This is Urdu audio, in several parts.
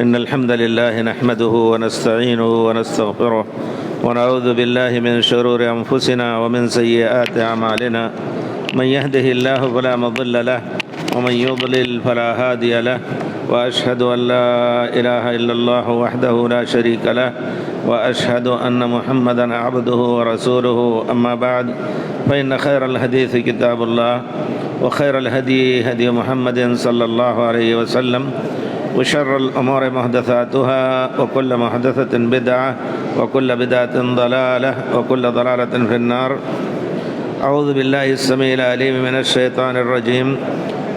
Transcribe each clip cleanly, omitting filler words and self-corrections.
إن الحمد لله نحمده ونستعينه ونستغفره ونعوذ بالله من شرور أنفسنا ومن سيئات أعمالنا. من يهده الله فلا مضل له ومن يضلل فلا هادي له، وأشهد أن لا إله إلا الله وحده لا شريك له، وأشهد أن محمدا عبده ورسوله. أما بعد، فإن خير الحديث كتاب الله، وخير الهدي هدي محمد صلى الله عليه وسلم، وشر الأمور محدثاتها، وكل محدثة بدعة، وكل بدعة ضلالة، وكل ضلالة في النار. أعوذ بالله السميع العليم من الشيطان الرجيم.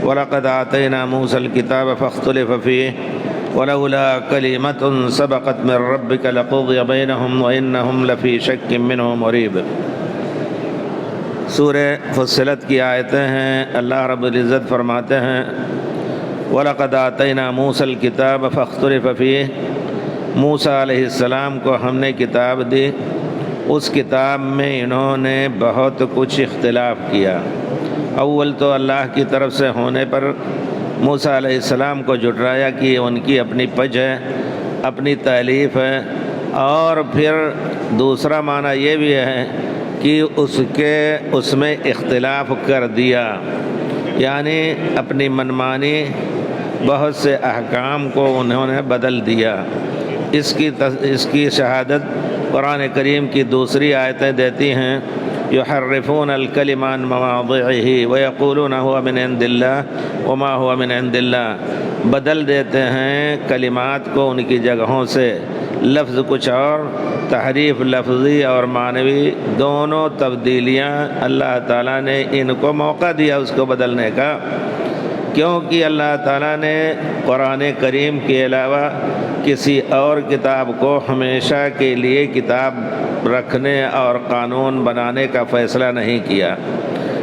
ولقد آتينا موسى الكتاب فاختلف فيه ولولا كلمة سبقت من ربك لقضي بينهم وإنهم لفي شك منه مريب. سورہ فصلت کی آیتیں ہیں. اللہ رب العزت فرماتے ہیں وَلَقَدْ آتَيْنَا مُوسَى الْكِتَابَ فَاخْتُلِفَ فِيهِ. موسیٰ علیہ السلام کو ہم نے کتاب دی، اس کتاب میں انہوں نے بہت کچھ اختلاف کیا. اول تو اللہ کی طرف سے ہونے پر موسیٰ علیہ السلام کو جھٹلایا کہ ان کی اپنی پج ہے، اپنی تالیف ہے. اور پھر دوسرا معنی یہ بھی ہے کہ اس میں اختلاف کر دیا، یعنی اپنی منمانی بہت سے احکام کو انہوں نے بدل دیا. اس کی شہادت قرآن کریم کی دوسری آیتیں دیتی ہیں. یحرفون الکلم عن مواضعہ ویقولون هو من عند اللہ وما هو من عند اللہ. بدل دیتے ہیں کلمات کو ان کی جگہوں سے، لفظ کچھ اور، تحریف لفظی اور معنوی دونوں تبدیلیاں اللہ تعالیٰ نے ان کو موقع دیا اس کو بدلنے کا، کیونکہ اللہ تعالیٰ نے قرآن کریم کے علاوہ کسی اور کتاب کو ہمیشہ کے لیے کتاب رکھنے اور قانون بنانے کا فیصلہ نہیں کیا.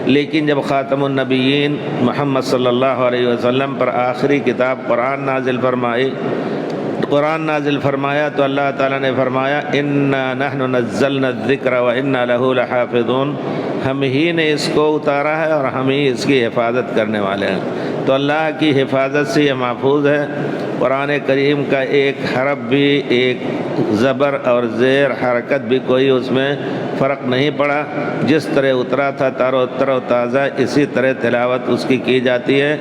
لیکن جب خاتم النبیین محمد صلی اللہ علیہ وسلم پر آخری کتاب قرآن نازل فرمایا تو اللہ تعالیٰ نے فرمایا انا نحن نزلنا الذکر وانا لہ لحافظون. ہم ہی نے اس کو اتارا ہے اور ہم ہی اس کی حفاظت کرنے والے ہیں. تو اللہ کی حفاظت سے یہ محفوظ ہے. قرآن کریم کا ایک حرف بھی، ایک زبر اور زیر حرکت بھی کوئی اس میں فرق نہیں پڑا. جس طرح اترا تھا تر و تازہ اسی طرح تلاوت اس کی جاتی ہے.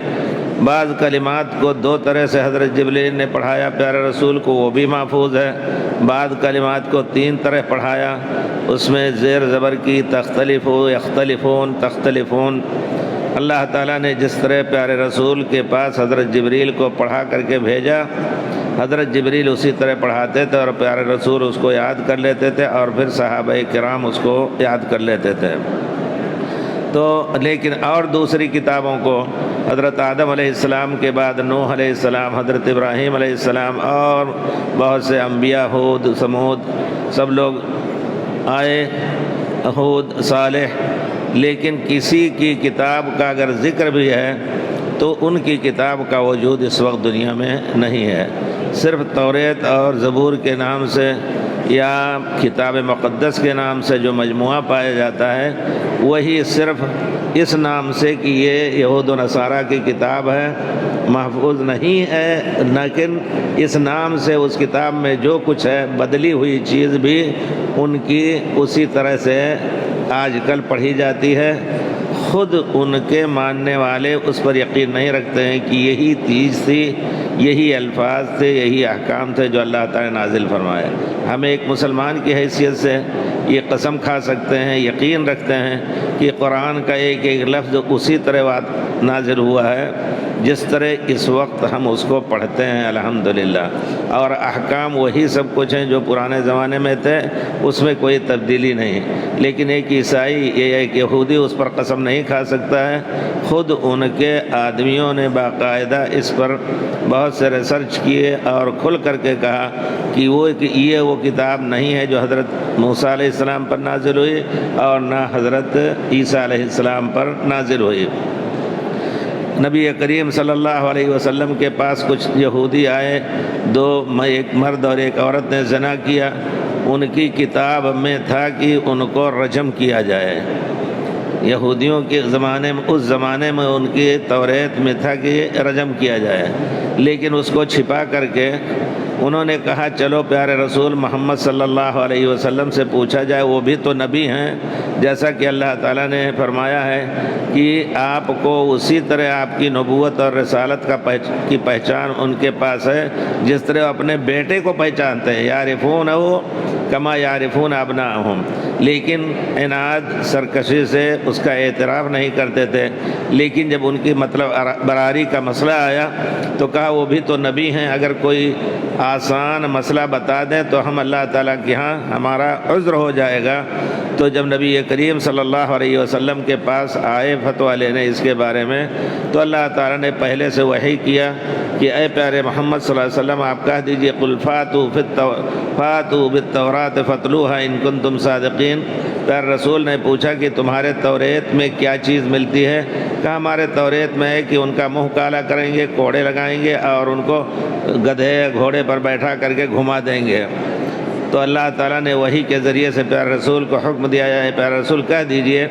بعض کلمات کو دو طرح سے حضرت جبریل نے پڑھایا پیارے رسول کو، وہ بھی محفوظ ہے. بعض کلمات کو تین طرح پڑھایا، اس میں زیر زبر کی تختلفو، یختلفون، تختلفون. اللہ تعالیٰ نے جس طرح پیارے رسول کے پاس حضرت جبریل کو پڑھا کر کے بھیجا، حضرت جبریل اسی طرح پڑھاتے تھے اور پیارے رسول اس کو یاد کر لیتے تھے اور پھر صحابہ کرام اس کو یاد کر لیتے تھے. تو لیکن اور دوسری کتابوں کو حضرت آدم علیہ السلام کے بعد نوح علیہ السلام، حضرت ابراہیم علیہ السلام اور بہت سے انبیاء، ہود، سمود، سب لوگ آئے، ہود، صالح. لیکن کسی کی کتاب کا اگر ذکر بھی ہے تو ان کی کتاب کا وجود اس وقت دنیا میں نہیں ہے. صرف توریت اور زبور کے نام سے یا کتاب مقدس کے نام سے جو مجموعہ پایا جاتا ہے وہی صرف اس نام سے کہ یہ یہود و نصارہ کی کتاب ہے محفوظ نہیں ہے، لیکن اس نام سے اس کتاب میں جو کچھ ہے بدلی ہوئی چیز بھی ان کی اسی طرح سے آج کل پڑھی جاتی ہے. خود ان کے ماننے والے اس پر یقین نہیں رکھتے ہیں کہ یہی چیز تھی، یہی الفاظ تھے، یہی احکام تھے جو اللہ تعالیٰ نے نازل فرمائے. ہم ایک مسلمان کی حیثیت سے یہ قسم کھا سکتے ہیں، یقین رکھتے ہیں کہ قرآن کا ایک ایک لفظ اسی طرح نازل ہوا ہے جس طرح اس وقت ہم اس کو پڑھتے ہیں الحمدللہ. اور احکام وہی سب کچھ ہیں جو پرانے زمانے میں تھے، اس میں کوئی تبدیلی نہیں. لیکن ایک عیسائی یا ایک یہودی اس پر قسم نہیں کھا سکتا ہے. خود ان کے آدمیوں نے باقاعدہ اس پر بہت سے ریسرچ کیے اور کھل کر کے کہا کہ یہ وہ کتاب نہیں ہے جو حضرت موسیٰ علیہ السلام پر نازل ہوئی اور نہ حضرت عیسیٰ علیہ السلام پر نازل ہوئی. نبی کریم صلی اللہ علیہ وسلم کے پاس کچھ یہودی آئے، ایک مرد اور ایک عورت نے زنا کیا. ان کی کتاب میں تھا کہ ان کو رجم کیا جائے. یہودیوں کے زمانے میں، اس زمانے میں ان کی توریت میں تھا کہ رجم کیا جائے، لیکن اس کو چھپا کر کے انہوں نے کہا چلو پیارے رسول محمد صلی اللہ علیہ وسلم سے پوچھا جائے، وہ بھی تو نبی ہیں، جیسا کہ اللہ تعالیٰ نے فرمایا ہے کہ آپ کو اسی طرح آپ کی نبوت اور رسالت کی پہچان ان کے پاس ہے جس طرح اپنے بیٹے کو پہچانتے ہیں، یعرفونہ کما یعرفون ابناءہم، لیکن عناد سرکشی سے اس کا اعتراف نہیں کرتے تھے۔ لیکن جب ان کی مطلب براری کا مسئلہ آیا تو کہا وہ بھی تو نبی ہیں، اگر کوئی آسان مسئلہ بتا دیں تو ہم اللہ تعالیٰ کے ہاں ہمارا عذر ہو جائے گا۔ تو جب نبی کریم صلی اللہ علیہ وسلم کے پاس آئے فتویٰ لینے اس کے بارے میں، تو اللہ تعالیٰ نے پہلے سے وحی کیا کہ اے پیارے محمد صلی اللہ علیہ وسلم آپ کہہ دیجئے قل فاتوا بالتوراۃ فاتلوها ان کنتم صادقین۔ پیارے رسول نے پوچھا کہ تمہارے توریت میں کیا چیز ملتی ہے؟ کہا ہمارے توریت میں ہے کہ ان کا منہ کالا کریں گے، کوڑے لگائیں گے اور ان کو گدھے گھوڑے پر بیٹھا کر کے گھما دیں گے۔ تو اللہ تعالیٰ نے وحی کے ذریعے سے پیارے رسول کو حکم دیا ہے، پیارے رسول کہہ دیجئے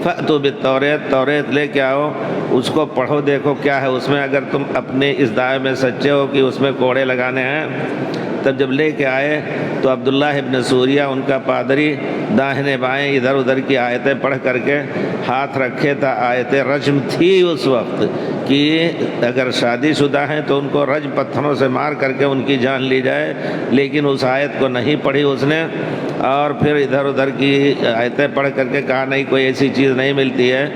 فأتوا بالتوریت، توریت لے کے آؤ، اس کو پڑھو، دیکھو کیا ہے اس میں، اگر تم اپنے اس دعوے میں سچے ہو کہ اس میں کوڑے لگانے ہیں۔ تب جب لے کے آئے تو عبداللہ ابن سوریہ ان کا پادری داہنے بائیں ادھر ادھر کی آیتیں پڑھ کر کے ہاتھ رکھے تھا۔ آیت رجم تھی اس وقت کہ اگر شادی شدہ ہیں تو ان کو رجم پتھروں سے مار کر کے ان کی جان لی جائے، لیکن اس آیت کو نہیں پڑھی اس نے، اور پھر ادھر ادھر کی آیتیں پڑھ کر کے کہا نہیں کوئی ایسی چیز نہیں ملتی ہے۔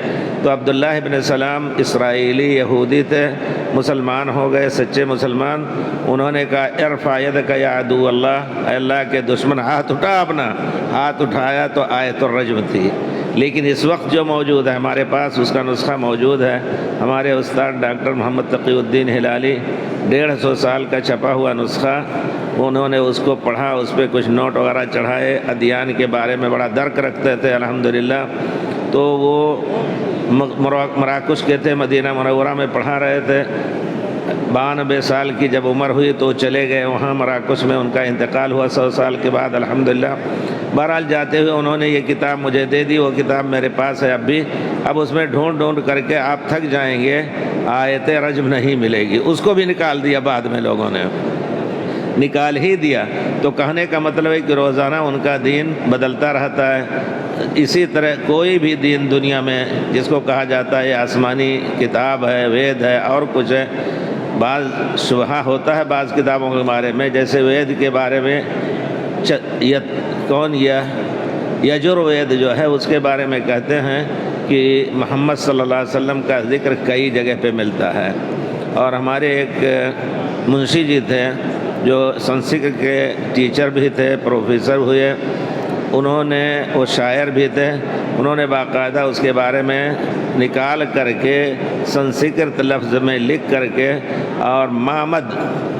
تو عبداللہ ابن سلام اسرائیلی یہودی تھے، مسلمان ہو گئے، سچے مسلمان۔ انہوں نے کہا ارفع یدک یا عدو اللہ، اے اللہ کے دشمن ہاتھ اٹھا اپنا۔ ہاتھ اٹھایا تو آیت الرجم تھی، لیکن اس وقت جو موجود ہے ہمارے پاس اس کا نسخہ موجود ہے۔ ہمارے استاد ڈاکٹر محمد تقی الدین ہلالی 150 سال کا چھپا ہوا نسخہ، انہوں نے اس کو پڑھا، اس پہ کچھ نوٹ وغیرہ چڑھائے، ادیان کے بارے میں بڑا درک رکھتے تھے الحمدللہ۔ تو وہ مراکش کے تھے، مدینہ منورہ میں پڑھا رہے تھے۔ 92 سال کی جب عمر ہوئی تو چلے گئے وہاں مراکش میں، ان کا انتقال ہوا 100 سال کے بعد الحمدللہ۔ بہرحال جاتے ہوئے انہوں نے یہ کتاب مجھے دے دی، وہ کتاب میرے پاس ہے اب بھی۔ اب اس میں ڈھونڈ کر کے آپ تھک جائیں گے، آیت رجم نہیں ملے گی، اس کو بھی نکال دیا بعد میں لوگوں نے، نکال ہی دیا۔ تو کہنے کا مطلب ہے کہ روزانہ ان کا دین بدلتا رہتا ہے۔ اسی طرح کوئی بھی دین دنیا میں جس کو کہا جاتا ہے آسمانی کتاب ہے، وید ہے اور کچھ ہے، بعض شبہ ہوتا ہے بعض کتابوں کے بارے میں، جیسے وید کے بارے میں یجروید جو ہے اس کے بارے میں کہتے ہیں کہ محمد صلی اللہ علیہ وسلم کا ذکر کئی جگہ پہ ملتا ہے۔ اور ہمارے ایک منشی جی تھے جو سنسکرت کے ٹیچر بھی تھے، پروفیسر ہوئے، انہوں نے، وہ شاعر بھی تھے، انہوں نے باقاعدہ اس کے بارے میں نکال کر کے سنسکرت لفظ میں لکھ کر کے، اور مامد،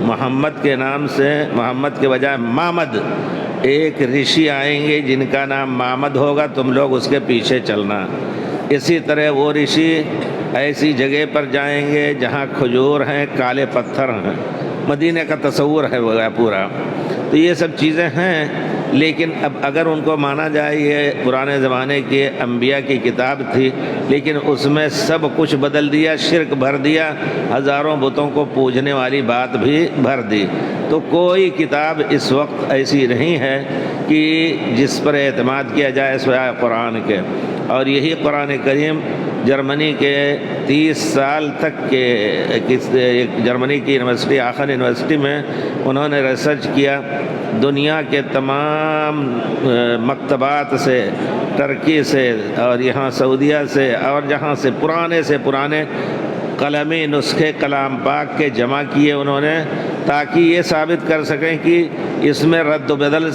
محمد کے نام سے، محمد کے بجائے مامد، ایک رشی آئیں گے جن کا نام مامد ہوگا، تم لوگ اس کے پیچھے چلنا۔ اسی طرح وہ رشی ایسی جگہ پر جائیں گے جہاں کھجور ہیں، کالے پتھر ہیں، مدینہ کا تصور ہے وہ پورا۔ تو یہ سب چیزیں ہیں، لیکن اب اگر ان کو مانا جائے یہ پرانے زمانے کے انبیاء کی کتاب تھی، لیکن اس میں سب کچھ بدل دیا، شرک بھر دیا، ہزاروں بتوں کو پوجنے والی بات بھی بھر دی۔ تو کوئی کتاب اس وقت ایسی نہیں ہے کہ جس پر اعتماد کیا جائے سوائے قرآن کے۔ اور یہی قرآن کریم جرمنی کے 30 سال تک کے جرمنی کی یونیورسٹی، آخر یونیورسٹی میں انہوں نے ریسرچ کیا، دنیا کے تمام مکتبات سے، ترکی سے اور یہاں سعودیہ سے اور جہاں سے پرانے قلمی نسخے کلام پاک کے جمع کیے انہوں نے، تاکہ یہ ثابت کر سکیں کہ اس میں رد و بدل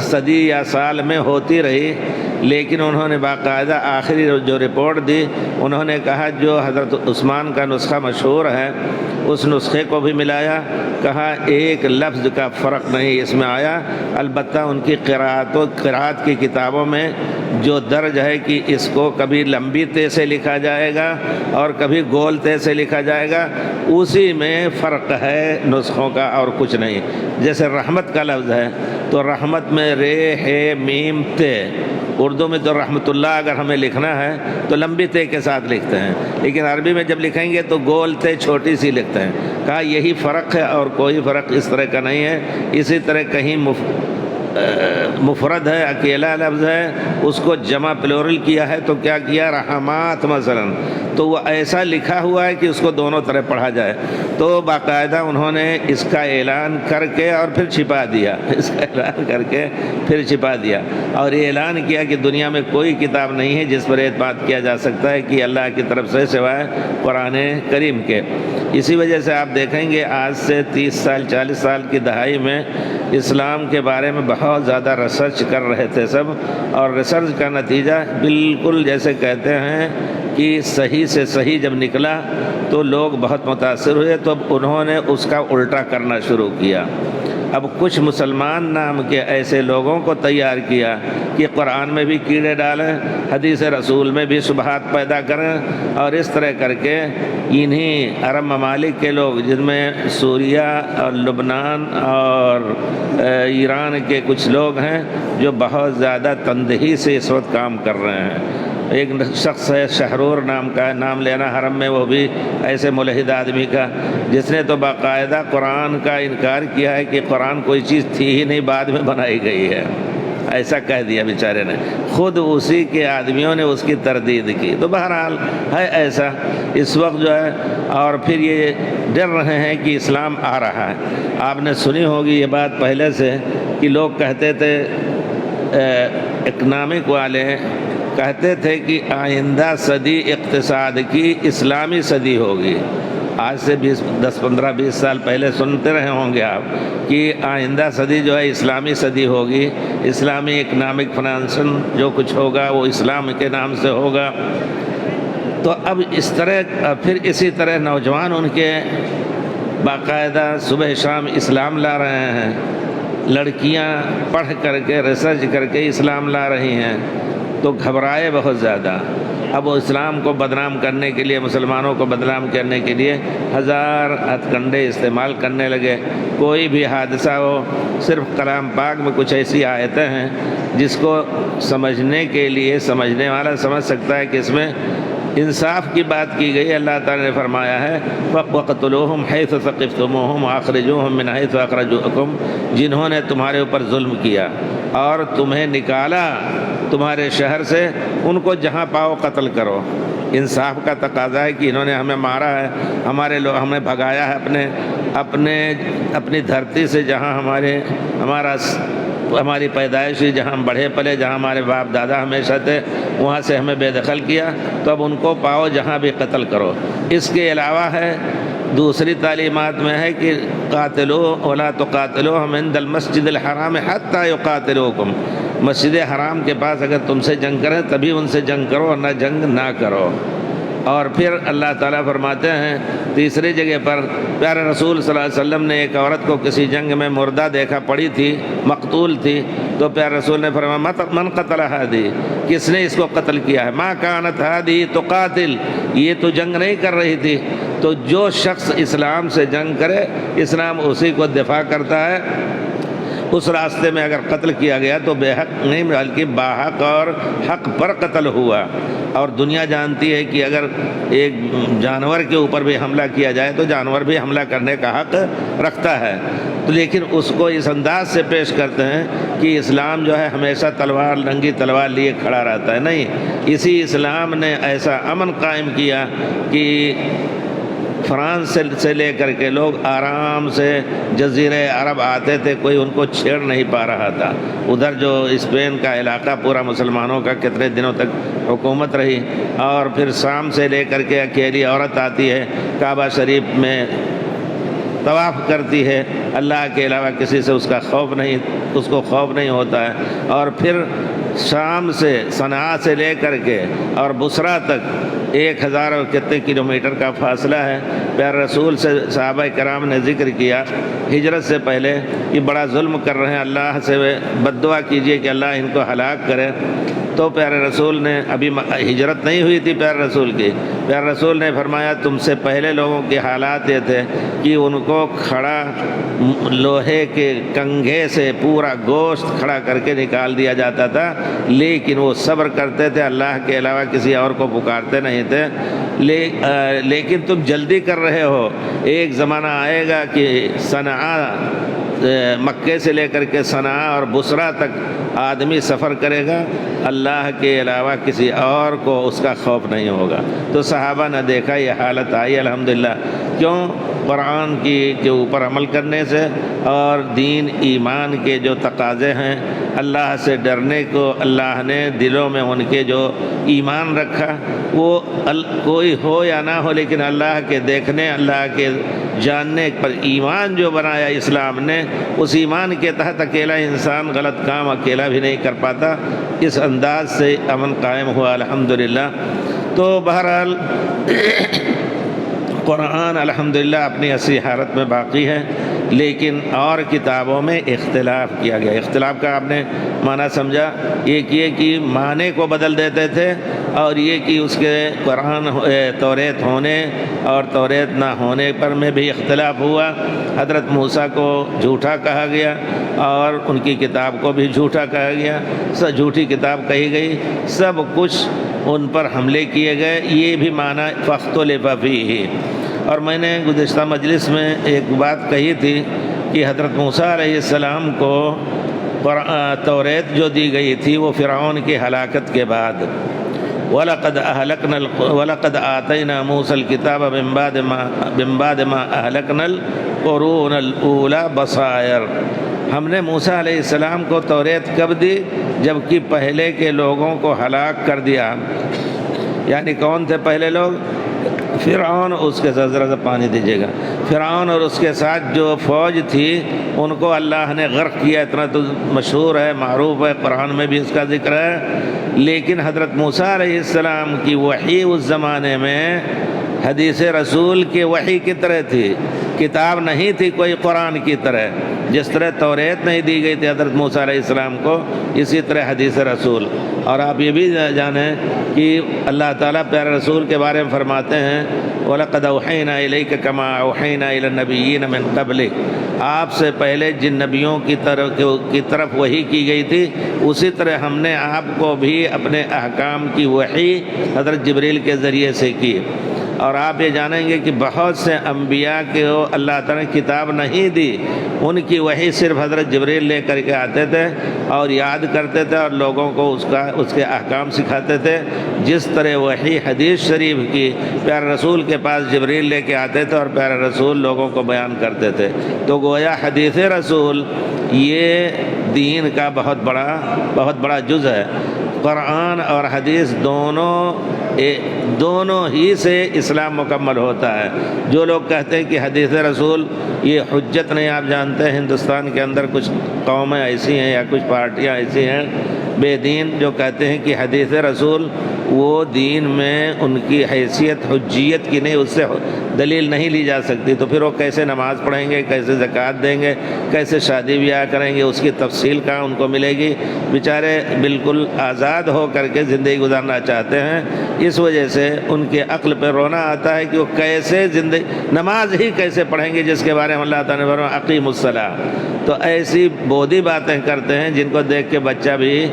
صدی یا سال میں ہوتی رہی۔ لیکن انہوں نے باقاعدہ آخری جو رپورٹ دی، انہوں نے کہا جو حضرت عثمان کا نسخہ مشہور ہے اس نسخے کو بھی ملایا، کہا ایک لفظ کا فرق نہیں اس میں آیا، البتہ ان کی قراءت کی کتابوں میں جو درج ہے کہ اس کو کبھی لمبی تے سے لکھا جائے گا اور کبھی گول تے سے لکھا جائے گا، اسی میں فرق ہے نسخوں کا اور کچھ نہیں۔ جیسے رحمت کا لفظ ہے تو رحمت میں رے ہے میم تے، اردو میں تو رحمۃ اللہ اگر ہمیں لکھنا ہے تو لمبی تے کے ساتھ لکھتے ہیں، لیکن عربی میں جب لکھیں گے تو گول تے چھوٹی سی لکھتے ہیں۔ کہا یہی فرق ہے اور کوئی فرق اس طرح کا نہیں ہے۔ اسی طرح کہیں مفرد ہے، اکیلا لفظ ہے، اس کو جمع پلورل کیا ہے تو کیا کیا، رحمات مثلا، تو وہ ایسا لکھا ہوا ہے کہ اس کو دونوں طرح پڑھا جائے۔ تو باقاعدہ انہوں نے اس کا اعلان کر کے اور پھر چھپا دیا، اس کا اعلان کر کے پھر چھپا دیا، اور یہ اعلان کیا کہ دنیا میں کوئی کتاب نہیں ہے جس پر اعتماد کیا جا سکتا ہے کہ اللہ کی طرف سے سوائے قرآن کریم کے۔ اسی وجہ سے آپ دیکھیں گے آج سے 30 سال 40 سال کی دہائی میں اسلام کے بارے میں بہت زیادہ ریسرچ کر رہے تھے سب، اور ریسرچ کا نتیجہ بالکل جیسے کہتے ہیں کہ صحیح سے صحیح جب نکلا تو لوگ بہت متاثر ہوئے، تو اب انہوں نے اس کا الٹا کرنا شروع کیا۔ اب کچھ مسلمان نام کے ایسے لوگوں کو تیار کیا کہ قرآن میں بھی کیڑے ڈالیں، حدیث رسول میں بھی شبہات پیدا کریں، اور اس طرح کر کے انہی عرب ممالک کے لوگ جن میں سوریہ اور لبنان اور ایران کے کچھ لوگ ہیں جو بہت زیادہ تندہی سے اس وقت کام کر رہے ہیں۔ ایک شخص ہے شہرور نام کا، نام لینا حرم میں، وہ بھی ایسے ملحد آدمی کا، جس نے تو باقاعدہ قرآن کا انکار کیا ہے کہ قرآن کوئی چیز تھی ہی نہیں، بعد میں بنائی گئی ہے، ایسا کہہ دیا بیچارے نے، خود اسی کے آدمیوں نے اس کی تردید کی۔ تو بہرحال ہے ایسا اس وقت جو ہے، اور پھر یہ ڈر رہے ہیں کہ اسلام آ رہا ہے۔ آپ نے سنی ہوگی یہ بات پہلے سے کہ لوگ کہتے تھے، اکنامک والے کہتے تھے کہ آئندہ صدی اقتصاد کی اسلامی صدی ہوگی۔ آج سے 10-15-20 سال پہلے سنتے رہے ہوں گے آپ کہ آئندہ صدی جو ہے اسلامی صدی ہوگی، اسلامی اکنامک فنانسن جو کچھ ہوگا وہ اسلام کے نام سے ہوگا۔ تو اب اس طرح پھر اسی طرح نوجوان ان کے باقاعدہ صبح شام اسلام لا رہے ہیں، لڑکیاں پڑھ کر کے ریسرچ کر کے اسلام لا رہی ہیں، تو گھبرائے بہت زیادہ۔ اب وہ اسلام کو بدنام کرنے کے لیے، مسلمانوں کو بدنام کرنے کے لیے ہزار ہتھ کنڈے استعمال کرنے لگے۔ کوئی بھی حادثہ ہو، صرف کلام پاک میں کچھ ایسی آیتیں ہیں جس کو سمجھنے کے لیے سمجھنے والا سمجھ سکتا ہے کہ اس میں انصاف کی بات کی گئی۔ اللہ تعالیٰ نے فرمایا ہے وَقْتُلُوهُمْ حَيْثُ ثَقِفْتُمُوهُمْ وَأَخْرِجُوهُمْ مِنْ حَيْثُ أَخْرَجُوكُمْ، جنہوں نے تمہارے اوپر ظلم کیا اور تمہیں نکالا تمہارے شہر سے، ان کو جہاں پاؤ قتل کرو۔ انصاف کا تقاضا ہے کہ انہوں نے ہمیں مارا ہے، ہمارے لوگ ہمیں بھگایا ہے اپنی دھرتی سے، جہاں ہماری پیدائش ہوئی، جہاں ہم بڑھے پلے، جہاں ہمارے باپ دادا ہمیشہ تھے، وہاں سے ہمیں بے دخل کیا، تو اب ان کو پاؤ جہاں بھی قتل کرو۔ اس کے علاوہ ہے دوسری تعلیمات میں ہے کہ قاتلوا ولا تقاتلوهم عند المسجد الحرام حتى يقاتلوكم، مسجد حرام کے پاس اگر تم سے جنگ کریں تبھی ان سے جنگ کرو، ورنہ جنگ نہ کرو۔ اور پھر اللہ تعالیٰ فرماتے ہیں تیسری جگہ پر، پیارے رسول صلی اللہ علیہ وسلم نے ایک عورت کو کسی جنگ میں مردہ دیکھا، پڑی تھی، مقتول تھی، تو پیارے رسول نے فرمایا من قتل ہادی، کس نے اس کو قتل کیا ہے؟ ما کانت ہادی تقاتل، یہ تو جنگ نہیں کر رہی تھی۔ تو جو شخص اسلام سے جنگ کرے، اسلام اسی کو دفاع کرتا ہے، اس راستے میں اگر قتل کیا گیا تو بے حق نہیں بلکہ باحق اور حق پر قتل ہوا۔ اور دنیا جانتی ہے کہ اگر ایک جانور کے اوپر بھی حملہ کیا جائے تو جانور بھی حملہ کرنے کا حق رکھتا ہے، تو لیکن اس کو اس انداز سے پیش کرتے ہیں کہ اسلام جو ہے ہمیشہ تلوار، ننگی تلوار لیے کھڑا رہتا ہے۔ نہیں، اسی اسلام نے ایسا امن قائم کیا کہ فرانس سے لے کر کے لوگ آرام سے جزیرہ عرب آتے تھے، کوئی ان کو چھیڑ نہیں پا رہا تھا۔ ادھر جو اسپین کا علاقہ پورا مسلمانوں کا کتنے دنوں تک حکومت رہی، اور پھر شام سے لے کر کے اکیلی عورت آتی ہے، کعبہ شریف میں طواف کرتی ہے، اللہ کے علاوہ کسی سے اس کو خوف نہیں ہوتا ہے۔ اور پھر شام سے صنعاء سے لے کر کے اور بصرہ تک 1000 اور کتنے کلومیٹر کا فاصلہ ہے۔ پیارے رسول سے صحابہ کرام نے ذکر کیا ہجرت سے پہلے کہ بڑا ظلم کر رہے ہیں، اللہ سے بد دعا کیجئے کہ اللہ ان کو ہلاک کرے۔ تو پیارے رسول نے، ابھی ہجرت نہیں ہوئی تھی پیارے رسول کی، پیارے رسول نے فرمایا تم سے پہلے لوگوں کے حالات یہ تھے کہ ان کو کھڑا لوہے کے کنگھے سے پورا گوشت کھڑا کر کے نکال دیا جاتا تھا، لیکن وہ صبر کرتے تھے، اللہ کے علاوہ کسی اور کو پکارتے نہیں تھے۔ لیکن تم جلدی کر رہے ہو، ایک زمانہ آئے گا کہ صنعاء، مکے سے لے کر کے صنعاء اور بصرہ تک آدمی سفر کرے گا، اللہ کے علاوہ کسی اور کو اس کا خوف نہیں ہوگا۔ تو صحابہ نے دیکھا یہ حالت آئی، الحمدللہ۔ کیوں؟ قرآن کے اوپر عمل کرنے سے اور دین ایمان کے جو تقاضے ہیں، اللہ سے ڈرنے کو اللہ نے دلوں میں ان کے جو ایمان رکھا، وہ کوئی ہو یا نہ ہو، لیکن اللہ کے دیکھنے، اللہ کے جاننے پر ایمان جو بنایا اسلام نے، اس ایمان کے تحت اکیلا انسان غلط کام اکیلا بھی نہیں کر پاتا۔ اس انداز سے امن قائم ہوا الحمدللہ۔ تو بہرحال قرآن الحمدللہ اپنی اصلی حالت میں باقی ہے، لیکن اور کتابوں میں اختلاف کیا گیا۔ اختلاف کا آپ نے معنی سمجھا؟ ایک یہ کہ معنی کو بدل دیتے تھے، اور یہ کہ اس کے قرآن توریت ہونے اور توریت نہ ہونے پر میں بھی اختلاف ہوا۔ حضرت موسیٰ کو جھوٹا کہا گیا اور ان کی کتاب کو بھی جھوٹا کہا گیا، جھوٹی کتاب کہی گئی، سب کچھ ان پر حملے کیے گئے۔ یہ بھی معنی فاختلف فیہ۔ اور میں نے گزشتہ مجلس میں ایک بات کہی تھی کہ حضرت موسیٰ علیہ السلام کو توریت جو دی گئی تھی وہ فرعون کی ہلاکت کے بعد، وَلَقَدْ آتَيْنَا مُوسَى الْكِتَابَ مِن بَعْدِ مَا أَهْلَكْنَا الْقُرُونَ الْأُولَى بَصَائِرَ۔ ہم نے موسیٰ علیہ السلام کو توریت کب دی؟ جبکہ پہلے کے لوگوں کو ہلاک کر دیا۔ یعنی کون تھے پہلے لوگ؟ فرعون، اس کے ساتھ ذرا سا پانی دیجیے گا، فرعون اور اس کے ساتھ جو فوج تھی ان کو اللہ نے غرق کیا۔ اتنا تو مشہور ہے، معروف ہے، قرآن میں بھی اس کا ذکر ہے۔ لیکن حضرت موسیٰ علیہ السلام کی وحی اس زمانے میں حدیث رسول کی وحی کی طرح تھی، کتاب نہیں تھی کوئی قرآن کی طرح۔ جس طرح توریت نہیں دی گئی تھی حضرت موسیٰ علیہ السلام کو، اسی طرح حدیث رسول۔ اور آپ یہ بھی جانیں کہ اللہ تعالیٰ پیارے رسول کے بارے میں فرماتے ہیں وَلَقَدْ أَوْحَيْنَا إِلَيْكَ كَمَا أَوْحَيْنَا إِلَى النَّبِيِّينَ مِن قَبْلِكَ۔ آپ سے پہلے جن نبیوں کی طرف وحی کی گئی تھی، اسی طرح ہم نے آپ کو بھی اپنے احکام کی وحی حضرت جبریل کے ذریعے سے کی۔ اور آپ یہ جانیں گے کہ بہت سے انبیاء کو اللہ تعالیٰ نے کتاب نہیں دی، ان کی وحی صرف حضرت جبریل لے کر کے آتے تھے اور یاد کرتے تھے اور لوگوں کو اس کے احکام سکھاتے تھے۔ جس طرح وحی حدیث شریف کی پیارے رسول کے پاس جبریل لے کے آتے تھے اور پیارے رسول لوگوں کو بیان کرتے تھے، تو گویا حدیث رسول یہ دین کا بہت بڑا جز ہے۔ قرآن اور حدیث دونوں ہی سے اسلام مکمل ہوتا ہے۔ جو لوگ کہتے ہیں کہ حدیث رسول یہ حجت نہیں، آپ جانتے ہیں ہندوستان کے اندر کچھ قومیں ایسی ہیں یا کچھ پارٹیاں ایسی ہیں بے دین جو کہتے ہیں کہ حدیث رسول وہ دین میں ان کی حیثیت حجیت کی نہیں، اس سے دلیل نہیں لی جا سکتی، تو پھر وہ کیسے نماز پڑھیں گے، کیسے زکوٰۃ دیں گے، کیسے شادی بیاہ کریں گے، اس کی تفصیل کہاں ان کو ملے گی؟ بیچارے بالکل آزاد ہو کر کے زندگی گزارنا چاہتے ہیں، اس وجہ سے ان کے عقل پہ رونا آتا ہے کہ وہ کیسے نماز ہی کیسے پڑھیں گے جس کے بارے میں اللہ تعالیٰ نے فرمایا اقیموا الصلاۃ۔ تو ایسی بودی باتیں کرتے ہیں جن کو دیکھ کے بچہ بھی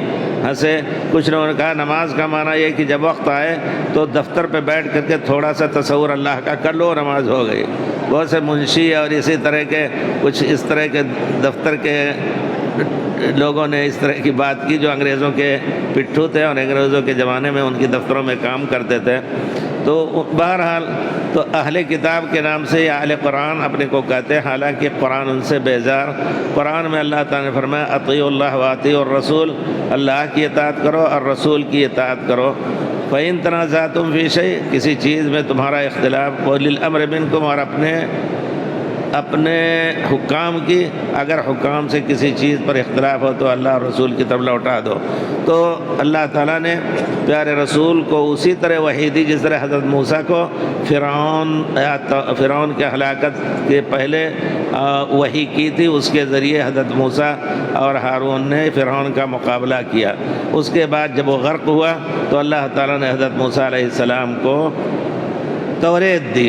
ہنسے۔ کچھ لوگوں نے کہا نماز کا معنی یہ کہ جب وقت آئے تو دفتر پہ بیٹھ کر کے تھوڑا سا تصور اللہ کا کر لو، نماز ہو گئی۔ بہت سے منشی اور اسی طرح کے کچھ اس طرح کے دفتر کے لوگوں نے اس طرح کی بات کی جو انگریزوں کے پٹھو تھے اور انگریزوں کے زمانے میں ان کی دفتروں میں کام کرتے تھے۔ تو بہرحال تو اہل کتاب کے نام سے یا اہل قرآن اپنے کو کہتے ہیں، حالانکہ قرآن ان سے بیزار۔ قرآن میں اللہ تعالیٰ نے فرمایا اطیعوا اللہ واطیعوا الرسول، اللہ کی اطاعت کرو اور رسول کی اطاعت کرو۔ فَإِن تَنَازَعْتُمْ فِي شَيْءٍ، کسی چیز میں تمہارا اختلاف، وَأُولِي الْأَمْرِ مِنْكُمْ، اور اپنے حکام کی، اگر حکام سے کسی چیز پر اختلاف ہو تو اللہ اور رسول کی طرف لوٹا دو۔ تو اللہ تعالیٰ نے پیارے رسول کو اسی طرح وحی دی جس طرح حضرت موسیٰ کو فرعون کے ہلاکت کے پہلے وحی کی تھی، اس کے ذریعے حضرت موسیٰ اور ہارون نے فرعون کا مقابلہ کیا۔ اس کے بعد جب وہ غرق ہوا تو اللہ تعالیٰ نے حضرت موسیٰ علیہ السلام کو توریت دی۔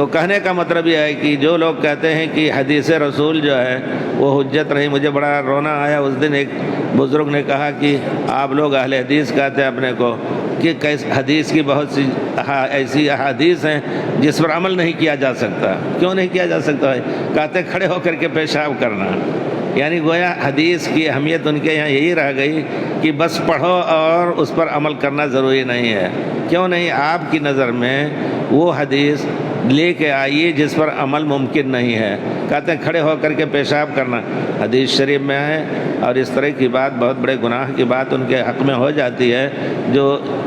تو کہنے کا مطلب یہ ہے کہ جو لوگ کہتے ہیں کہ حدیث رسول جو ہے وہ حجت نہیں، مجھے بڑا رونا آیا اس دن، ایک بزرگ نے کہا کہ آپ لوگ اہل حدیث کہتے ہیں اپنے کو، کہ حدیث کی بہت سی ایسی احادیث ہیں جس پر عمل نہیں کیا جا سکتا۔ کیوں نہیں کیا جا سکتا ہے؟ کہتے کھڑے ہو کر کے پیشاب کرنا، یعنی گویا حدیث کی اہمیت ان کے یہاں یہی رہ گئی کہ بس پڑھو اور اس پر عمل کرنا ضروری نہیں ہے۔ کیوں نہیں؟ آپ کی نظر میں وہ حدیث لے کے آئیے جس پر عمل ممکن نہیں ہے۔ کہتے ہیں کھڑے ہو کر کے پیشاب کرنا، حدیث شریف میں ہے، اور اس طرح کی بات بہت بڑے گناہ کی بات ان کے حق میں ہو جاتی ہے جو